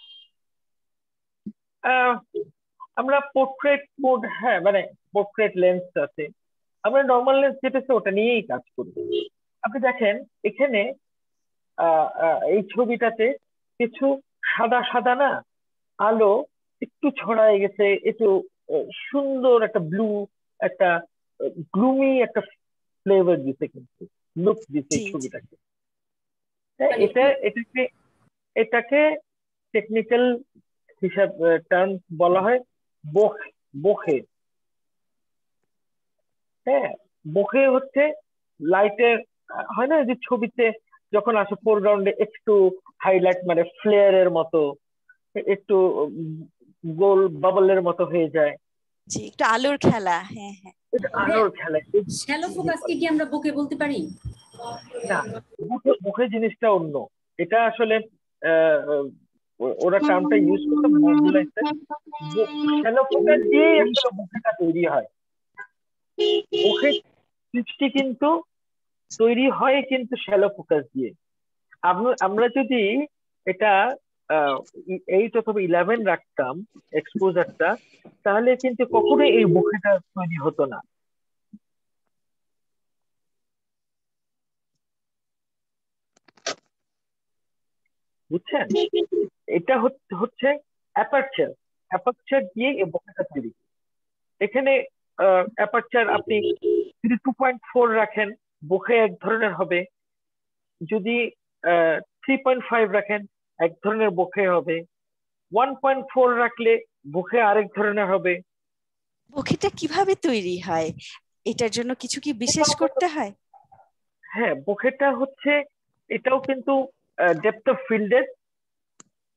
আমরা পোর্ট্রেট মোড, হ্যাঁ মানে পোর্ট্রেট লেন্স আছে, আমরা নর্মাল লেন্স যেটা আছে ওটা নিয়েই কাজ করি। আপনি দেখেন এখানে এই ছবিটাতে কিছু সাদা সাদা না আলো একটু ছড়ায় গেছে, একটু সুন্দর একটা ব্লু, একটা গ্লুমি একটা ফ্লেভার দিতে, কিন্তু লুক দিতে এই জি, জি। ছবিটাকে। এটাকে টেকনিক্যাল হিসাব টার্ম বলা হয় বোখে। হ্যাঁ, বোখে হচ্ছে লাইটের, হয় না যে ছবিতে যখন আসে ফোরগ্রাউন্ডে একটু হাইলাইট মানে ফ্লেয়ারের মতো, একটু গোল বাবলের মতো হয়ে যায়, জি, একটু আলোর খেলা, হ্যাঁ হ্যাঁ। এটা আলোর খেলা। শ্যালো ফোকাসকে কি আমরা বোকে বলতে পারি? না, মুখে জিনিসটা অন্য, এটা আসলে ওরা টার্মটা ইউজ করতে মডুলাইজে, শ্যালো ফোকাস দিয়েই আসলে মুখটা তৈরি হয়। মুখের সৃষ্টি কিন্তু তৈরি হয় কিন্তু শ্যালো ফোকাস দিয়ে। আমরা যদি এটা 8 অথবা 11 রাখতাম এক্সপোজারটা, তাহলে কিন্তু কখনোই এই মুখটা তৈরি হতো না। বুঝছেন? এটা হচ্ছে অ্যাপারচার, অ্যাপারচার দিয়ে এই বোকাটা তৈরি। এখানে অ্যাপারচার আপনি যদি 2.4 রাখেন বোকে এক ধরনের হবে, যদি 3.5 রাখেন এক ধরনের বোকে হবে, 1.4 রাখলে বোকে আরেক ধরনের হবে। বোকেটা কিভাবে তৈরি হয়? এটার জন্য কিছু কি বিশেষ করতে হয়? হ্যাঁ, বোকেটা হচ্ছে, এটাও কিন্তু ডেপথ অফ ফিল্ডের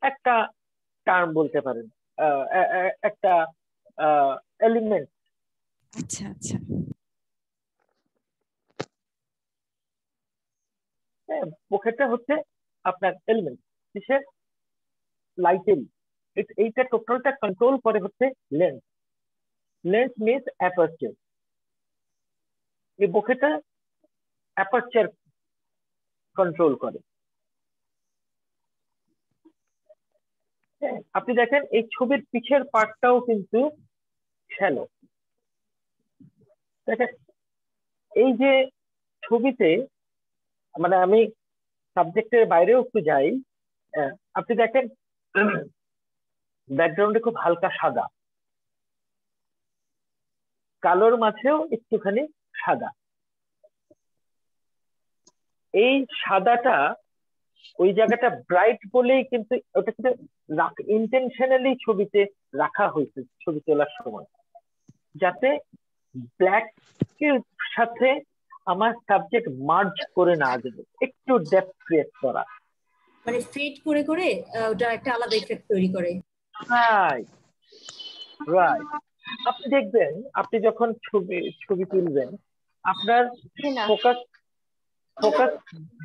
একটা টার্ম বলতে পারেন, একটা এলিমেন্ট। আচ্ছা আচ্ছা হ্যাঁ, পোকেটটা হচ্ছে আপনার এলিমেন্ট, কিসের? লাইটেরই। এইটা টোটালটা কন্ট্রোল করে হচ্ছে লেন্স। Lens means aperture. এই বোকেটা অ্যাপারচার কন্ট্রোল করে। হ্যাঁ, আপনি দেখেন এই ছবির পিছের পার্টটাও কিন্তু শ্যালো। দেখেন এই যে ছবিতে, মানে আমি সাবজেক্টের বাইরেও একটু যাই, আপনি দেখেন ব্যাকগ্রাউন্ডে খুব হালকা সাদা, কালোর মাঝেও একটুখানি সাদা। এই সাদাটা ওই জায়গাটা ব্রাইট বলেই কিন্তু ওটা কিন্তু ইন্টেনশনালি ছবিতে রাখা হয়েছে ছবি তোলার সময়, যাতে ব্ল্যাক এর সাথে আমার সাবজেক্ট মার্জ করে না দেবে, একটু ডেপথ ক্রিয়েট করা। মানে ফেড করে করে ওটা একটা আলাদা ইফেক্ট তৈরি করে। Right, right. আপনি দেখবেন আপনি যখন ছবি তুলবেন, আপনার ফোকাস ফোকাস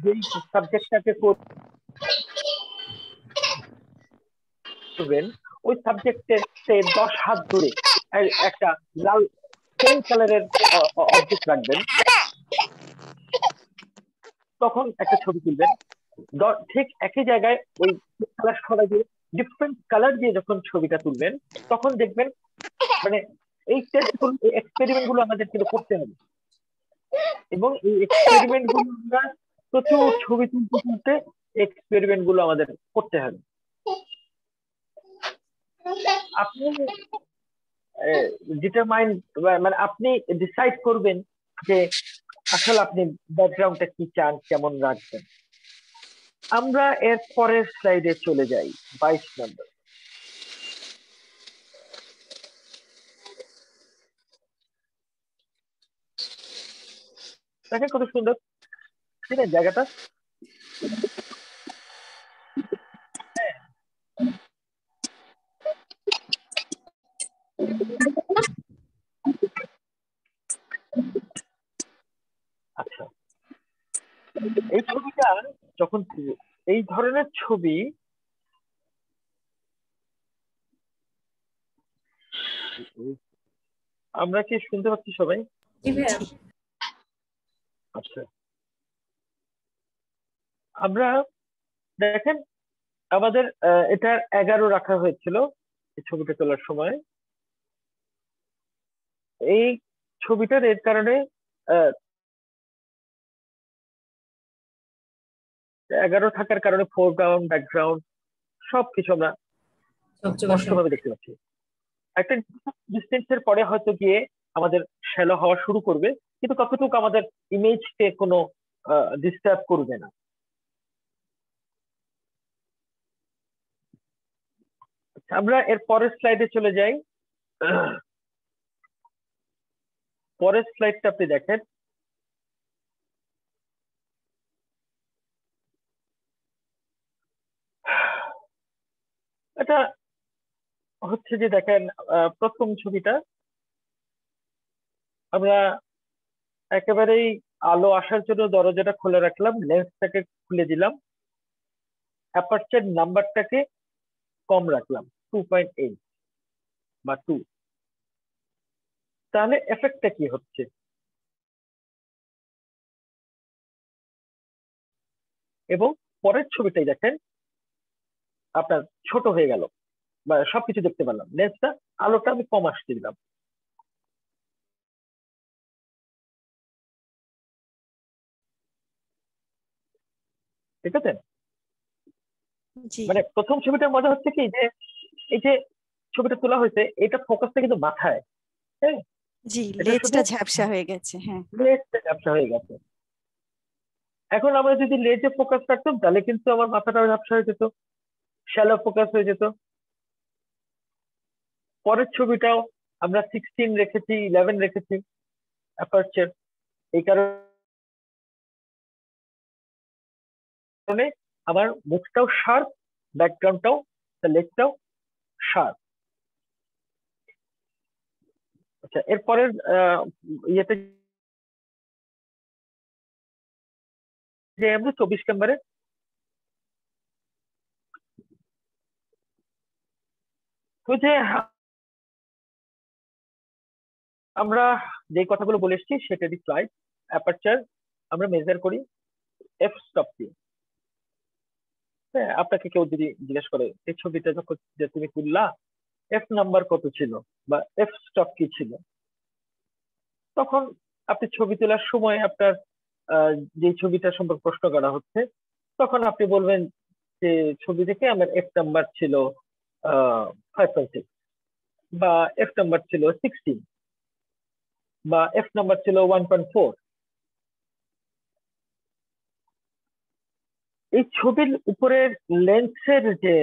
যেই সাবজেক্টটাকে করবেন, ওই সাবজেক্টের 10 হাত দূরে একটা লাল সেম কালারের অবজেক্ট রাখবেন, তখন একটা ছবি তুলবেন। ঠিক একই জায়গায় ওই কালার সরাই দিয়ে ডিফারেন্ট কালার দিয়ে যখন ছবিটা তুলবেন, তখন দেখবেন মানে এই টেস্টগুলো, এই এক্সপেরিমেন্ট গুলো আমাদের কিন্তু করতে হবে। এবং এই এক্সপেরিমেন্ট গুলো আমরা প্রচুর ছবি তুলতে তুলতে এক্সপেরিমেন্ট গুলো আমাদের করতে হবে। আপনি ডিটারমাইন, মানে আপনি ডিসাইড করবেন যে আসলে আপনি ব্যাকগ্রাউন্ডটা কি চান, কেমন রাখবেন। আমরা এর পরের স্লাইডে চলে যাই, 22 নম্বর। দেখেন কত সুন্দর, ঠিক আছে জায়গাটা। আচ্ছা, এই ছবিটা যখন এই ধরনের ছবি, আমরা কি শুনতে পাচ্ছি সবাই? জি ভাইয়া। আচ্ছা, আমরা দেখেন আমাদের এটা 11 রাখা হয়েছিল এই ছবিটা তোলার সময়। এই ছবিটার এর কারণে 11 থাকার কারণে ফোরগ্রাউন্ড, ব্যাকগ্রাউন্ড সবকিছু আমরা স্পষ্টভাবে দেখতে পাচ্ছি। একটা ডিস্টেন্সের পরে হয়তো গিয়ে আমাদের শ্যালো হওয়া শুরু করবে, কিন্তু কতটুকু আমাদের ইমেজকে কোনো ডিস্টার্ব করবে না। আমরা এর পরের স্লাইডে চলে যাই। পরের স্লাইডটা আপনি দেখেন, এটা হচ্ছে যে দেখেন প্রথম ছবিটা আমরা একেবারেই আলো আসার জন্য দরজাটা খুলে রাখলাম, লেন্সটাকে খুলে দিলাম, অ্যাপারচার নাম্বারটাকে কম রাখলাম 2.8 বা 2। তাহলে এফেক্টটা কি হচ্ছে? এবং পরের ছবিটাই দেখেন আপনার ছোট হয়ে গেল, বা সবকিছু দেখতে পারলাম, লেন্সটা আলোটা আমি কম আসতে দিলাম, ঠিক আছে? জি মানে প্রথম ছবিটার মজা হচ্ছে কি যে এই যে ছবিটা তোলা হয়েছে, এটা ফোকাসটা কিন্তু মাথায়, হ্যাঁ, জি এটা শুধু লেজটা ঝাপসা হয়ে গেছে। হ্যাঁ লেজটা ঝাপসা হয়ে গেছে। এখন আমরা যদি লেজে ফোকাস রাখতাম তাহলে কিন্তু আমার মাথাটাও ঝাপসা হয়ে যেত, শ্যালো ফোকাস হয়ে যেত। পরের ছবিটাও আমরা 16 রেখেছি, 11 রেখেছি অ্যাপারচার, এই কারণে আমার মুখটাও শার্প, ব্যাকগ্রাউন্ডটাও, লেজটাও শার্প। আচ্ছা, এরপরের ইয়েতে যে আমরা 24 নম্বরে তো যে আমরা যে কথাগুলো বলে এসেছি সেটারই স্লাইড। অ্যাপারচার আমরা মেজার করি এফ স্টপ দিয়ে। হ্যাঁ, আপনাকে কেউ যদি জিজ্ঞেস করে এই ছবিটা যখন যে তুমি তুললা এফ নাম্বার কত ছিল বা এফ স্টপ কি ছিল, তখন আপনি ছবি তোলার সময় আপনার যে ছবিটা সম্পর্কে প্রশ্ন করা হচ্ছে তখন আপনি বলবেন যে ছবি থেকে আমার এফ নাম্বার ছিল 5.6 বা এফ নাম্বার ছিল 16 বা এফ নাম্বার ছিল 1.4। এই ছবির উপরের লেন্সের যে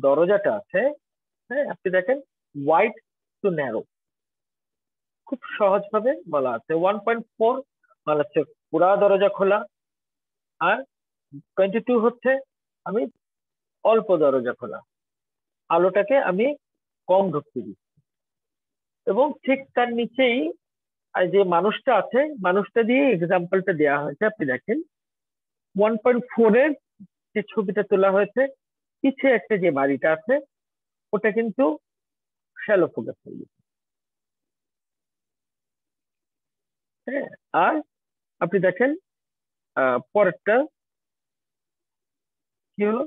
দরজাটা আছে, হ্যাঁ আপনি দেখেন ওয়াইড টু ন্যারো, খুব সহজ ভাবে বলা আছে। 1.4 বলা হচ্ছে পুরা দরজা খোলা, আর 22 হচ্ছে আমি অল্প দরজা খোলা, আলোটাকে আমি কম ঢুকতে দিই। এবং ঠিক তার নিচেই যে মানুষটা আছে, মানুষটা দিয়ে এক্সাম্পলটা দেওয়া হয়েছে। আপনি দেখেন 1.4 এর যে ছবিটা তোলা হয়েছে, পিছে একটা যে বাড়িটা আছে ওটা কিন্তু শ্যালো ফোকাস হয়ে গেছে। হ্যাঁ, আর আপনি দেখেন পরেরটা কি হলো,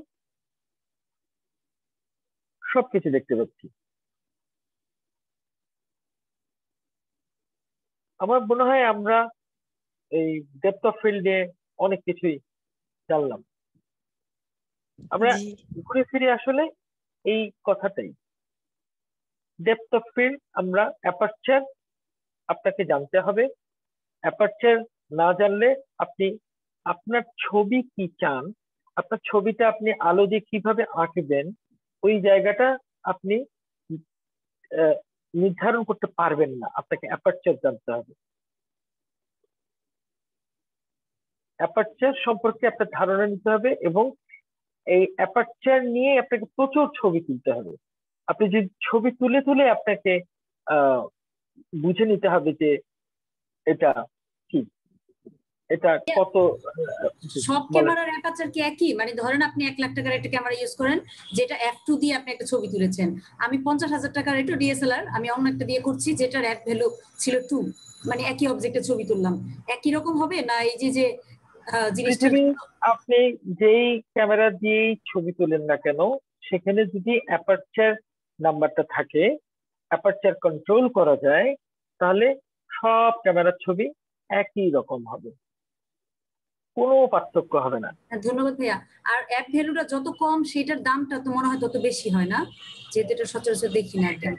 সবকিছু দেখতে পাচ্ছি। আমার মনে হয় আমরা এই ডেপথ অফ ফিল্ড নিয়ে অনেক কিছুই জানলাম। আমরা জি ঘুরে ফিরে আসলে এই কথাটাই, ডেপথ অফ ফিল্ড আমরা অ্যাপারচার আপনাকে জানতে হবে। অ্যাপারচার না জানলে আপনি আপনার ছবি কি চান, আপনার ছবিটা আপনি আলো দিয়ে কিভাবে আঁকবেন, ওই জায়গাটা আপনি নির্ধারণ করতে পারবেন না। আপনাকে অ্যাপারচার জানতে হবে। অ্যাপারচার সম্পর্কে আপনার ধারণা নিতে হবে এবং এই অ্যাপারচার নিয়ে আপনাকে প্রচুর ছবি তুলতে হবে। আপনি যে ছবি তুলে তুলে আপনাকে বুঝে নিতে হবে যে এটা কি, এটা কত। সব বলেন। ক্যামেরার অ্যাপারচার কি একই? মানে ধরেন আপনি 1 লাখ টাকার একটা ক্যামেরা ইউজ করেন, যেটা f2 দিয়ে আপনি একটা ছবি তুলেছেন। আমি 50,000 টাকার একটা ডিএসএলআর আমি অন্য একটা দিয়ে করছি, যেটার অ্যাপ ভ্যালু ছিল 2, মানে একই অবজেক্টের ছবি তুললাম, একই রকম হবে না? এই যে জিনিসটা পৃথিবী আপনি যেই ক্যামেরা দিয়েই ছবি তোলেন না কেন, সেখানে যদি অ্যাপারচার নাম্বারটা থাকে, অ্যাপারচার কন্ট্রোল করা যায়, তাহলে সব ক্যামেরার ছবি একই রকম হবে, কোনো পার্থক্য হবে না। ধন্যবাদ ভাইয়া। আর অ্যাপ ভ্যালুটা যত কম সেটার দামটা তো মনে হয় তত বেশি হয় না, যেহেতু এটা সচরাচর দেখি না একদম।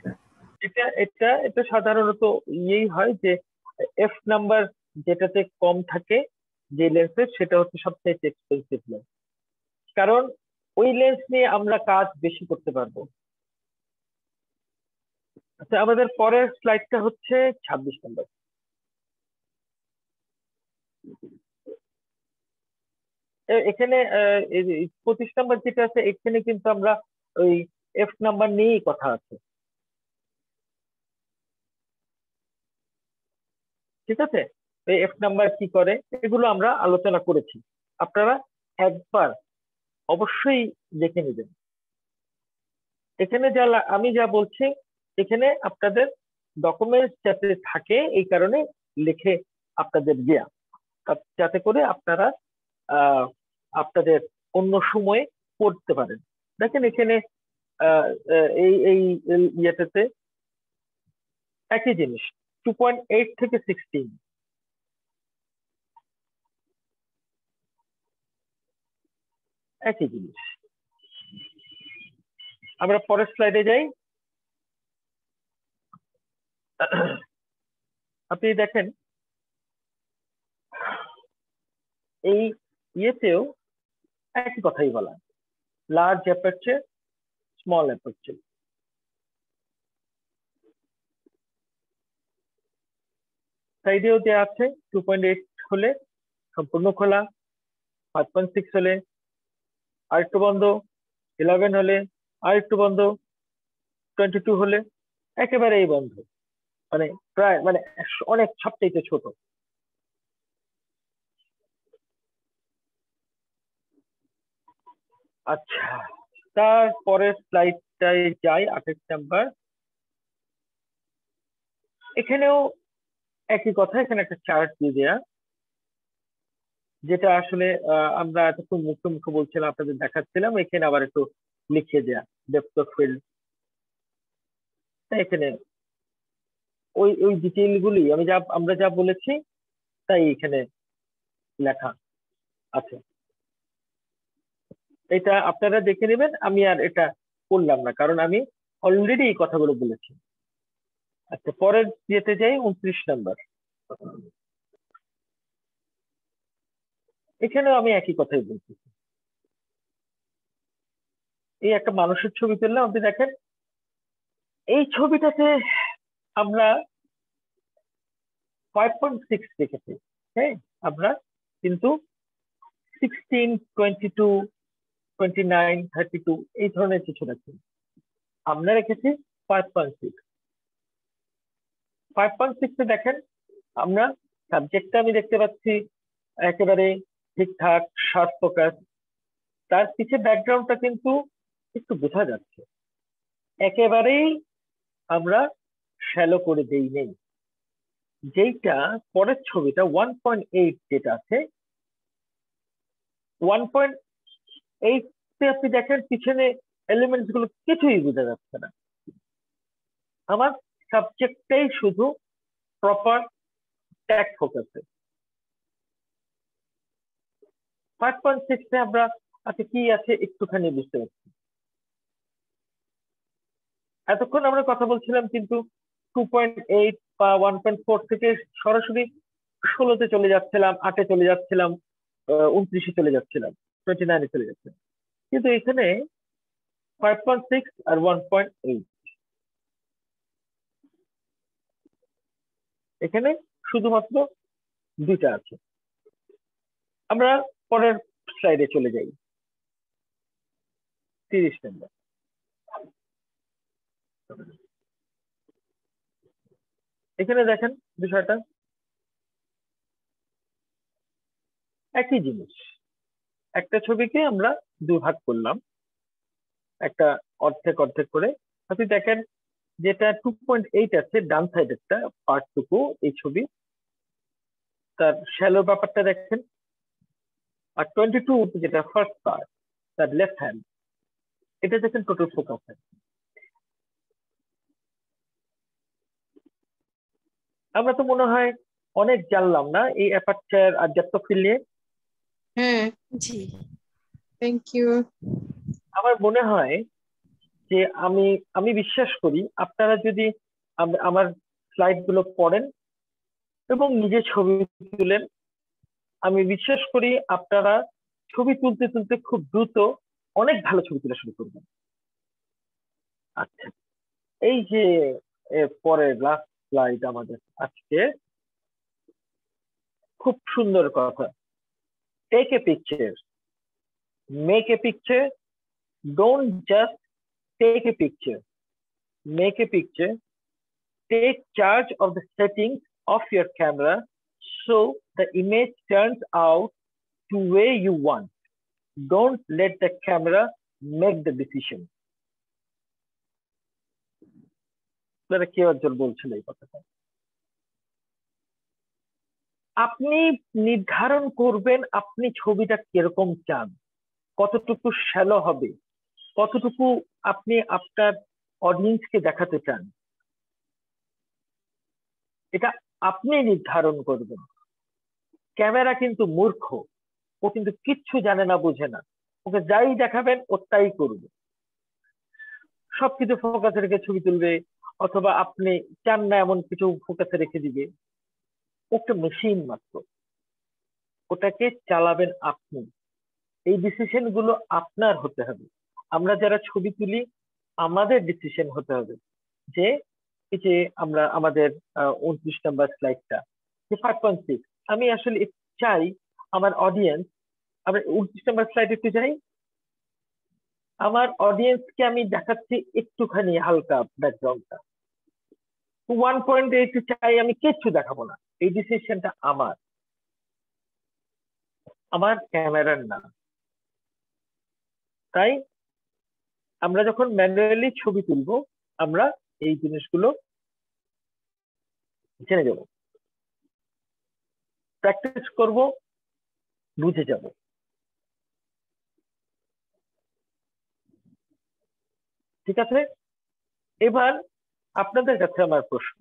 এটা এটা এটা সাধারণত ইয়েই হয় যে এফ নাম্বার যেটাতে কম থাকে যে লেন্সের, সেটা হচ্ছে সবচেয়ে এক্সপেন্সিভ লেন্স, কারণ ওই লেন্স নিয়ে আমরা কাজ বেশি করতে পারবো। আচ্ছা, আমাদের পরের স্লাইডটা হচ্ছে 26 নম্বর। এখানে 25 নম্বর যেটা আছে, এখানে কিন্তু আমরা ওই এফ নাম্বার নিয়েই কথা আছে, ঠিক আছে? এই এফ নাম্বার কি করে এগুলো আমরা আলোচনা করেছি, আপনারা একবার অবশ্যই দেখে নেবেন। এখানে আমি যা বলছি এখানে আপনাদের ডকুমেন্টস যাতে থাকে এই কারণে লিখে আপনাদের দেয়া, যাতে করে আপনারা আপনাদের অন্য সময়ে পড়তে পারেন। দেখেন এখানে এই এই ইয়েটাতে একই জিনিস, 2.8 থেকে 16 একই জিনিস। আমরা পরের স্লাইডে যাই। আপনি দেখেন এই ইয়েতেও একই কথাই বলা, লার্জ অ্যাপারচার, স্মল অ্যাপারচার। সাইডেও দেওয়া আছে 2.8 হলে সম্পূর্ণ খোলা, 5.6 হলে আরেকটু বন্ধ, 11 হলে আরেকটু বন্ধ, 22 হলে একেবারেই বন্ধ। মানে প্রায় মানে অনেক সবচেয়ে ছোট। আচ্ছা, তারপরের স্লাইডটায় যাই, 28 নাম্বার। এখানেও একই কথা, এখানে একটা চার্ট দিয়ে দেয়া, যেটা আসলে আমরা এতক্ষণ মুখে মুখে বলছিলাম, আপনাদের দেখাচ্ছিলাম, এখানে আবার একটু লিখে দেয়া ডেপথ অফ ফিল্ড। এখানে ওই ওই ডিটেইল গুলি আমরা যা বলেছি তাই এখানে লেখা আছে। এটা আপনারা দেখে নেবেন, আমি আর এটা করলাম না, কারণ আমি অলরেডি এই কথাগুলো বলেছি। আচ্ছা, পরের যেতে যাই, 29 নাম্বার। এখানেও আমি একই কথাই বলছি। এই একটা মানুষের ছবি তুললাম, আপনি দেখেন এই ছবিটাতে আমরা 5.6 রেখেছি। হ্যাঁ, আমরা কিন্তু 16, 22, 29, 32 এই ধরনের কিছু রাখি, আমরা রেখেছি 5.6। 5.6 এ দেখেন আমরা সাবজেক্টটা আমি দেখতে পাচ্ছি একেবারে ঠিকঠাক, শর্ট ফোকাস। তার পিছে ব্যাকগ্রাউন্ডটা কিন্তু একটু বোঝা যাচ্ছে, একেবারেই আমরা শ্যালো করে দেই নেই। যেইটা পরের ছবিটা 1.8 যেটা আছে, 1.8 তে আপনি দেখেন পিছনে এলিমেন্টস গুলো কিছুই বোঝা যাচ্ছে না। আমার সাবজেক্টটাই শুধু প্রপার ট্যাগ ফোকাসে। 5.6 এ আমরা আচ্ছা কি আছে একটুখানি বুঝতে পারছি। এতক্ষণ আমরা কথা বলছিলাম কিন্তু 2.8 বা 1.4 থেকে সরাসরি 16তে চলে যাচ্ছিলাম, 8-এ চলে যাচ্ছিলাম, 29-এ চলে যাচ্ছিলাম, 29-এ চলে যাচ্ছিলাম। কিন্তু এখানে 5.6 আর 1.8, এখানে শুধুমাত্র দুইটা আছে। আমরা পরের স্লাইডে চলে যাই, 30 নাম্বার। এখানে দেখেন বিষয়টা একই জিনিস। একটা ছবিকে আমরা দুই ভাগ করলাম, একটা অর্ধেক অর্ধেক করে। আপনি দেখেন যেটা 2.8 আছে ডান সাইডেরটা পার্টটুকু এই ছবি, তার শ্যালো ব্যাপারটা দেখেন। আর 22 যেটা ফার্স্ট পার্ট, তার লেফট হ্যান্ড, এটা দেখেন টোটাল ফোকাস। আমরা তো মনে হয় অনেক জানলাম না এই অ্যাপারচার আর ডেপথ অফ ফিল্ড নিয়ে। জি, থ্যাংক ইউ। আমার মনে হয় যে আমি বিশ্বাস করি আপনারা যদি আমার স্লাইড গুলো পড়েন এবং নিজে ছবি তুলেন, আমি বিশ্বাস করি আপনারা ছবি তুলতে তুলতে খুব দ্রুত অনেক ভালো ছবি তোলা শুরু করবেন। আচ্ছা, এই যে পরের লাস্ট স্লাইড আমাদের আজকে, খুব সুন্দর কথা, take a picture, make a picture, don't just take a picture, make a picture, take charge of the settings of your camera so the image turns out to where you want. Don't let the camera make the decision. আপনারা কেউ একজন বলছিল এই কথাটা। আপনি নির্ধারণ করবেন আপনি ছবিটা কিরকম চান, কতটুকু শ্যালো হবে, কতটুকু আপনি আপনার অডিয়েন্সকে দেখাতে চান, এটা আপনি নির্ধারণ করবেন। ক্যামেরা কিন্তু মূর্খ, ও কিন্তু কিচ্ছু জানে না, বুঝে না, ওকে যাই দেখাবেন ও তাই করবে, সবকিছু ফোকাসে রেখে ছবি তুলবে, অথবা আপনি চান না এমন কিছু ফোকাসে রেখে দিবে। ওটা মেশিন মাত্র, ওটাকে চালাবেন আপনি। এই ডিসিশন গুলো আপনার হতে হবে। আমরা যারা ছবি তুলি আমাদের ডিসিশন হতে হবে যে এই যে আমরা আমাদের 29 নাম্বার স্লাইডটা 5.6, আমি আসলে চাই আমার অডিয়েন্স, আমরা 29 নাম্বার স্লাইড একটু যাই, আমার অডিয়েন্সকে আমি দেখাচ্ছি একটুখানি হালকা ব্যাকগ্রাউন্ডটা, 1.8 চাই, আমি কিচ্ছু দেখাবো না, এই ডিসিশনটা আমার ক্যামেরার না। তাই আমরা যখন ম্যানুয়ালি ছবি তুলবো আমরা এই জিনিসগুলো জেনে যাব, প্র্যাকটিস করব, বুঝে যাব। ঠিক আছে, এবার আপনাদের কাছে আমার প্রশ্ন,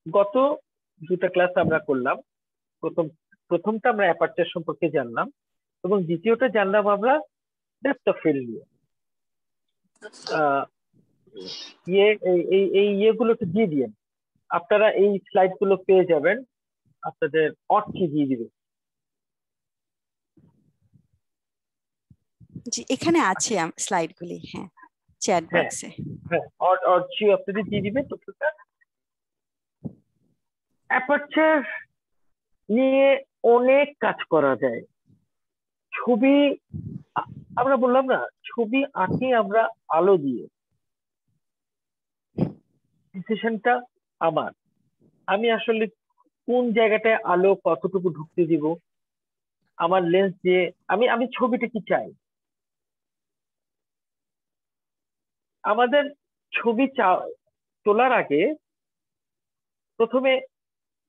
গত দুটা ক্লাস আমরা করলাম, প্রথমটা আমরা অ্যাপারচার সম্পর্কে জানলাম এবং দ্বিতীয়টা জানলাম আমরা ডেপথ অফ ফিল্ড নিয়ে। এই ইয়েগুলোকে দিয়ে দিন, আপনারা এই স্লাইড গুলো পেয়ে যাবেন, আপনাদের অর্থে দিয়ে দিবে। জি, এখানে আছে স্লাইড গুলি, হ্যাঁ চ্যাট বক্সে। হ্যাঁ, অর্থে আপনাদের দিয়ে দিবে। তথ্যটা অ্যাপারচার নিয়ে অনেক কাজ করা যায়। ছবি আমরা বললাম না, ছবি আঁকি আমরা আলো দিয়ে, ডিসিশনটা আমার। আমি আসলে কোন জায়গাটায় আলো কতটুকু ঢুকতে দিব, আমার লেন্স দিয়ে আমি ছবিটা কি চাই। আমাদের ছবি তোলার আগে প্রথমে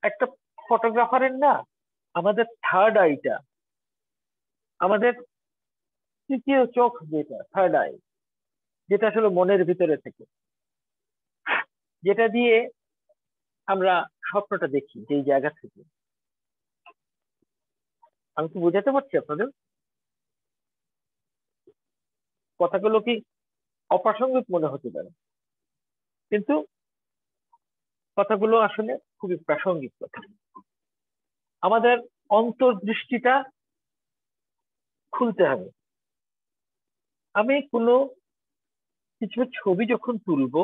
একটা ফটোগ্রাফারের না, আমাদের থার্ড আইটা, আমাদের তৃতীয় চোখ, যেটা থার্ড আই, যেটা আসলে মনের ভিতরে থেকে, যেটা দিয়ে আমরা স্বপ্নটা দেখি যেই জায়গা থেকে। আমি কি বোঝাতে পারছি আপনাদের? কথাগুলো কি অপ্রাসঙ্গিক মনে হতে পারে, কিন্তু কথাগুলো আসলে খুবই প্রাসঙ্গিক কথা। আমাদের অন্তর্দৃষ্টিটা খুলতে হবে। আমি কোনো কিছু ছবি যখন তুলবো,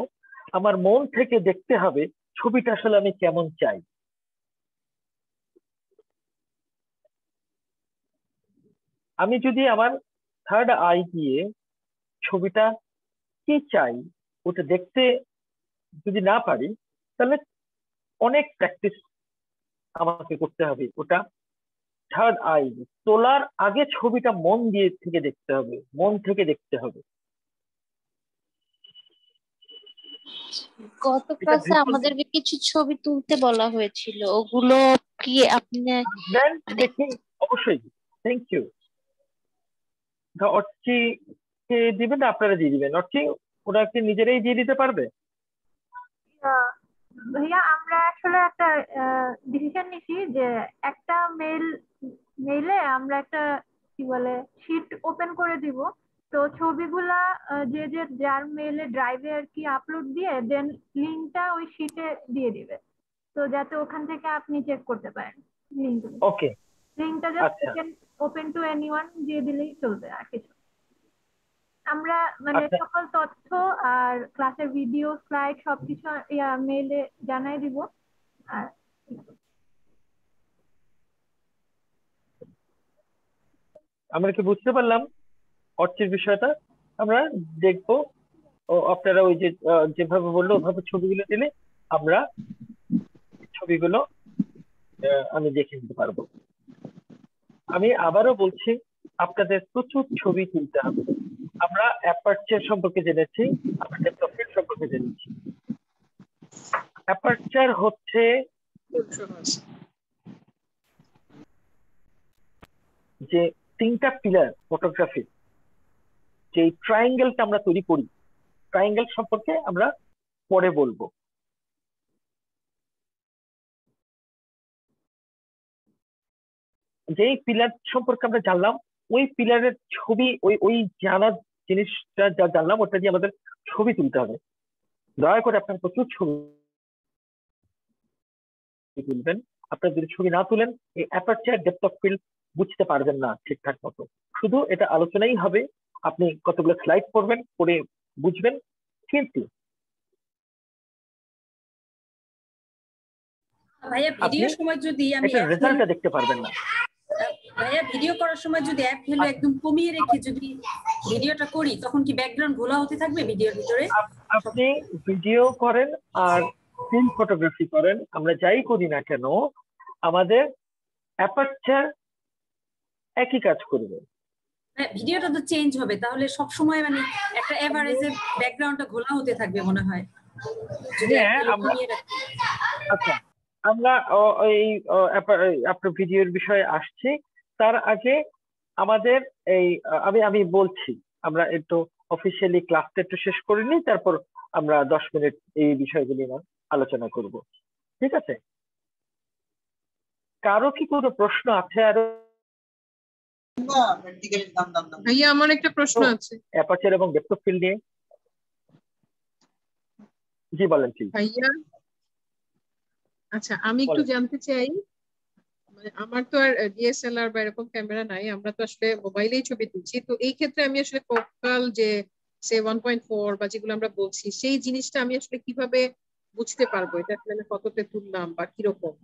আমার মন থেকে দেখতে হবে ছবিটা আসলে আমি কেমন চাই। আমি যদি আমার থার্ড আই দিয়ে ছবিটা কি চাই ওটা দেখতে যদি না পারি, তাহলে অনেক প্র্যাকটিস আমাকে করতে হবে। ওটা থার্ড আই তোলার আগে ছবিটা মন দিয়ে থেকে দেখতে হবে, মন থেকে দেখতে হবে। গত ক্লাসে আমাদেরকে কিছু ছবি তুলতে বলা হয়েছিল, ওগুলো কি আপনি দেখি? অবশ্যই, থ্যাংক ইউ। অর্চি কে দিবেন না আপনারা দিয়ে দিবেন? অর্চি ওরা কি নিজেরাই দিয়ে দিতে পারবে? ভাইয়া আমরা আসলে একটা ডিসিশন নিছি যে একটা মেইলে আমরা একটা কি বলে শিট ওপেন করে দিব। তো ছবিগুলা যার মেইলে ড্রাইভে আর কি আপলোড দিয়ে দেন লিংকটা ওই শিটে দিয়ে দিবে, তো যাতে ওখান থেকে আপনি চেক করতে পারেন লিংক। ওকে, লিংকটা জাস্ট ওপেন টু এনিওয়ান দিয়ে দিলেই চলবে, আর কিছু। আমরা মানে সকল তথ্য আর ক্লাসের ভিডিও স্লাইড সবকিছু মেইলে জানাই দিব। আর আমরা কি বুঝতে পারলাম অর্চের বিষয়টা? আমরা দেখবো আপনারা ওই যে যেভাবে বললো ওভাবে ছবিগুলো দিলে আমরা ছবিগুলো আমি দেখে নিতে পারবো। আমি আবারও বলছি, আপনাদের প্রচুর ছবি তুলতে হবে। আমরা অ্যাপারচার সম্পর্কে জেনেছি, আমরা ডেপথ অফ ফিল্ড সম্পর্কে জেনেছি। অ্যাপারচার হচ্ছে যে তিনটা পিলার ফটোগ্রাফির, যে ট্রায়াঙ্গেলটা আমরা তৈরি করি, ট্রায়াঙ্গেল সম্পর্কে আমরা পরে বলবো। যেই পিলার সম্পর্কে আমরা জানলাম, ওই পিলারের ছবি, ওই জানার জিনিসটা যা জানলাম ওটা দিয়ে আমাদের ছবি তুলতে হবে। দয়া করে আপনার প্রচুর ছবি তুলবেন। আপনার যদি ছবি না তুলেন, এই অ্যাপারচার ডেপথ অফ ফিল্ড বুঝতে পারবেন না ঠিকঠাক মতো। শুধু এটা আলোচনাই হবে, আপনি কতগুলো স্লাইড পড়বেন, পড়ে বুঝবেন, কিন্তু ভাইয়া ভিডিও সময় যদি আমি রেজাল্টটা দেখতে পারবেন না। ভাইয়া ভিডিও করার সময় যদি অ্যাপ ভ্যালু একদম কমিয়ে রেখে যদি ভিডিওটা করি, তখন কি ব্যাকগ্রাউন্ড ঘোলা হতে থাকবে ভিডিওর ভিতরে? আপনি ভিডিও করেন আর স্টিল ফটোগ্রাফি করেন, আমরা যাই করি না কেন, আমাদের অ্যাপারচার একই কাজ করবে। ভিডিওটা তো চেঞ্জ হবে, তাহলে সব সময় মানে একটা এভারেজে ব্যাকগ্রাউন্ডটা ঘোলা হতে থাকবে মনে হয় যদি হ্যাঁ, একটা আমরা কমিয়ে রাখি। আচ্ছা, আমরা এই আপনার ভিডিওর বিষয়ে আসছি। তার আগে আমাদের এই আমি বলছি, আমরা একটু অফিসিয়ালি ক্লাসটা একটু শেষ করে নিই, তারপর আমরা 10 মিনিট এই বিষয়গুলি নিয়ে আলোচনা করব, ঠিক আছে? কারো কি কোনো প্রশ্ন আছে আরো? ভাইয়া আমার একটা প্রশ্ন আছে অ্যাপারচার এবং ডেপথ অফ ফিল্ড নিয়ে। জি বলেন প্লিজ। ভাইয়া। আচ্ছা, আমি একটু জানতে চাই, মানে আমার তো আর ডিএসএলআর বা এরকম ক্যামেরা নাই, আমরা তো আসলে মোবাইলেই ছবি তুলছি। তো এই ক্ষেত্রে আমি আসলে ফোকাল যে সে 1.4 বা যেগুলো আমরা বলছি, সেই জিনিসটা আমি আসলে কিভাবে বুঝতে পারবো এটা আসলে আমি কততে তুললাম বা কিরকম?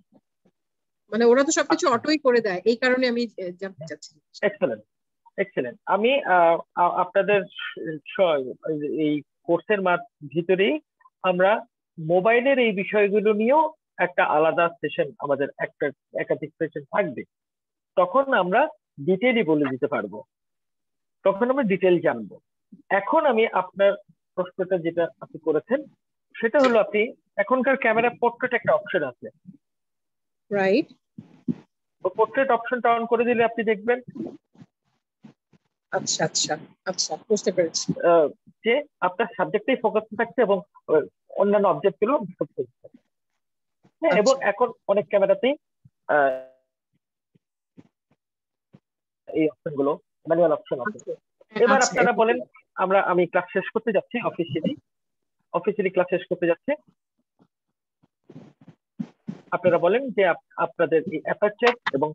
মানে ওরা তো সবকিছু অটোই করে দেয়, এই কারণে আমি জানতে চাচ্ছি। Excellent, excellent. আমি আপনাদের এই কোর্সের ভিতরেই আমরা মোবাইলের এই বিষয়গুলো নিয়েও একটা আলাদা সেশন, আমাদের একাধিক সেশন থাকবে। তখন আমরা ডিটেইলি বলে দিতে পারবো, তখন আমরা ডিটেইল জানবো। এখন আমি আপনার প্রশ্নটা যেটা আপনি করেছেন সেটা হলো, আপনি এখনকার ক্যামেরা পোর্ট্রেট একটা অপশন আছে, রাইট? তো পোর্ট্রেট অপশনটা অন করে দিলে আপনি দেখবেন আচ্ছা আচ্ছা আচ্ছা, বুঝতে পেরেছি। যে আপনার সাবজেক্টেই ফোকাস থাকছে এবং অন্যান্য অবজেক্ট গুলো এবং এখন অনেক ক্যামেরাতেই এই অপশন গুলো ম্যানুয়াল অপশন আছে। এবার আপনারা বলেন, আমি ক্লাস শেষ করতে যাচ্ছি, অফিসিয়ালি ক্লাস শেষ করতে যাচ্ছি। আপনারা বলেন যে আপনাদের এই অ্যাপারচার এবং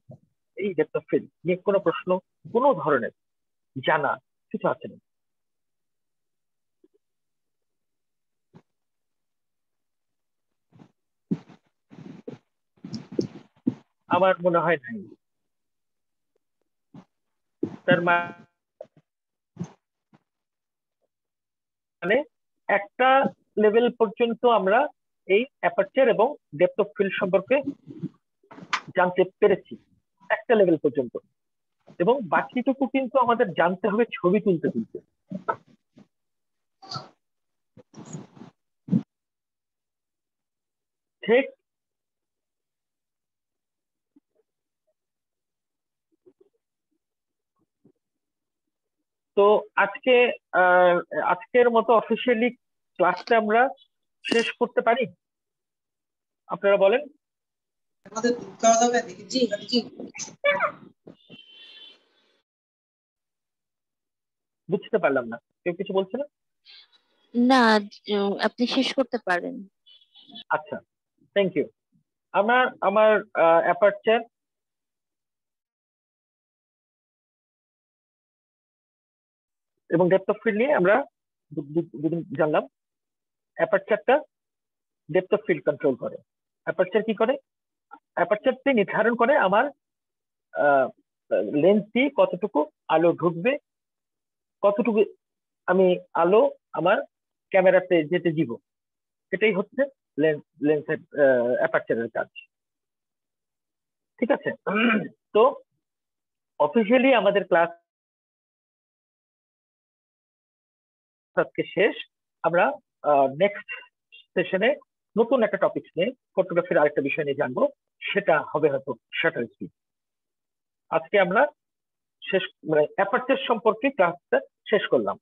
এই ডেপথ অফ ফিল্ড নিয়ে কোনো প্রশ্ন, কোনো ধরনের জানা কিছু আছে না? আমার মনে হয় নাই। তার মানে একটা লেভেল পর্যন্ত আমরা এই অ্যাপারচার এবং ডেপথ অফ ফিল্ড সম্পর্কে জানতে পেরেছি, একটা লেভেল পর্যন্ত, এবং বাকিটুকু কিন্তু আমাদের জানতে হবে ছবি তুলতে তুলতে। ঠিক? তো আজকের মতো অফিসিয়ালি ক্লাসটা আমরা শেষ করতে পারি, আপনারা বলেন? জি জি। বুঝতে পারলাম না, কেউ কিছু বলছে না? না, আপনি শেষ করতে পারেন। আচ্ছা, থ্যাংক ইউ। আমার অ্যাপারচার এবং ডেপথ অফ ফিল্ড নিয়ে আমরা দুদিন জানলাম। অ্যাপারচারটা ডেপথ অফ ফিল্ড কন্ট্রোল করে। অ্যাপারচার কি করে? অ্যাপারচারটি নির্ধারণ করে আমার লেন্স দিয়ে কতটুকু আলো ঢুকবে, কতটুকু আমি আলো আমার ক্যামেরাতে যেতে দিব, এটাই হচ্ছে লেন্সের অ্যাপারচারের কাজ। ঠিক আছে? তো অফিসিয়ালি আমাদের ক্লাস আজকে শেষ। আমরা নেক্সট সেশনে নতুন একটা টপিক নিয়ে, ফটোগ্রাফির আরেকটা বিষয় নিয়ে জানবো, সেটা হবে হয়তো শাটার স্পিড। আজকে আমরা অ্যাপারচার সম্পর্কে ক্লাসটা শেষ করলাম।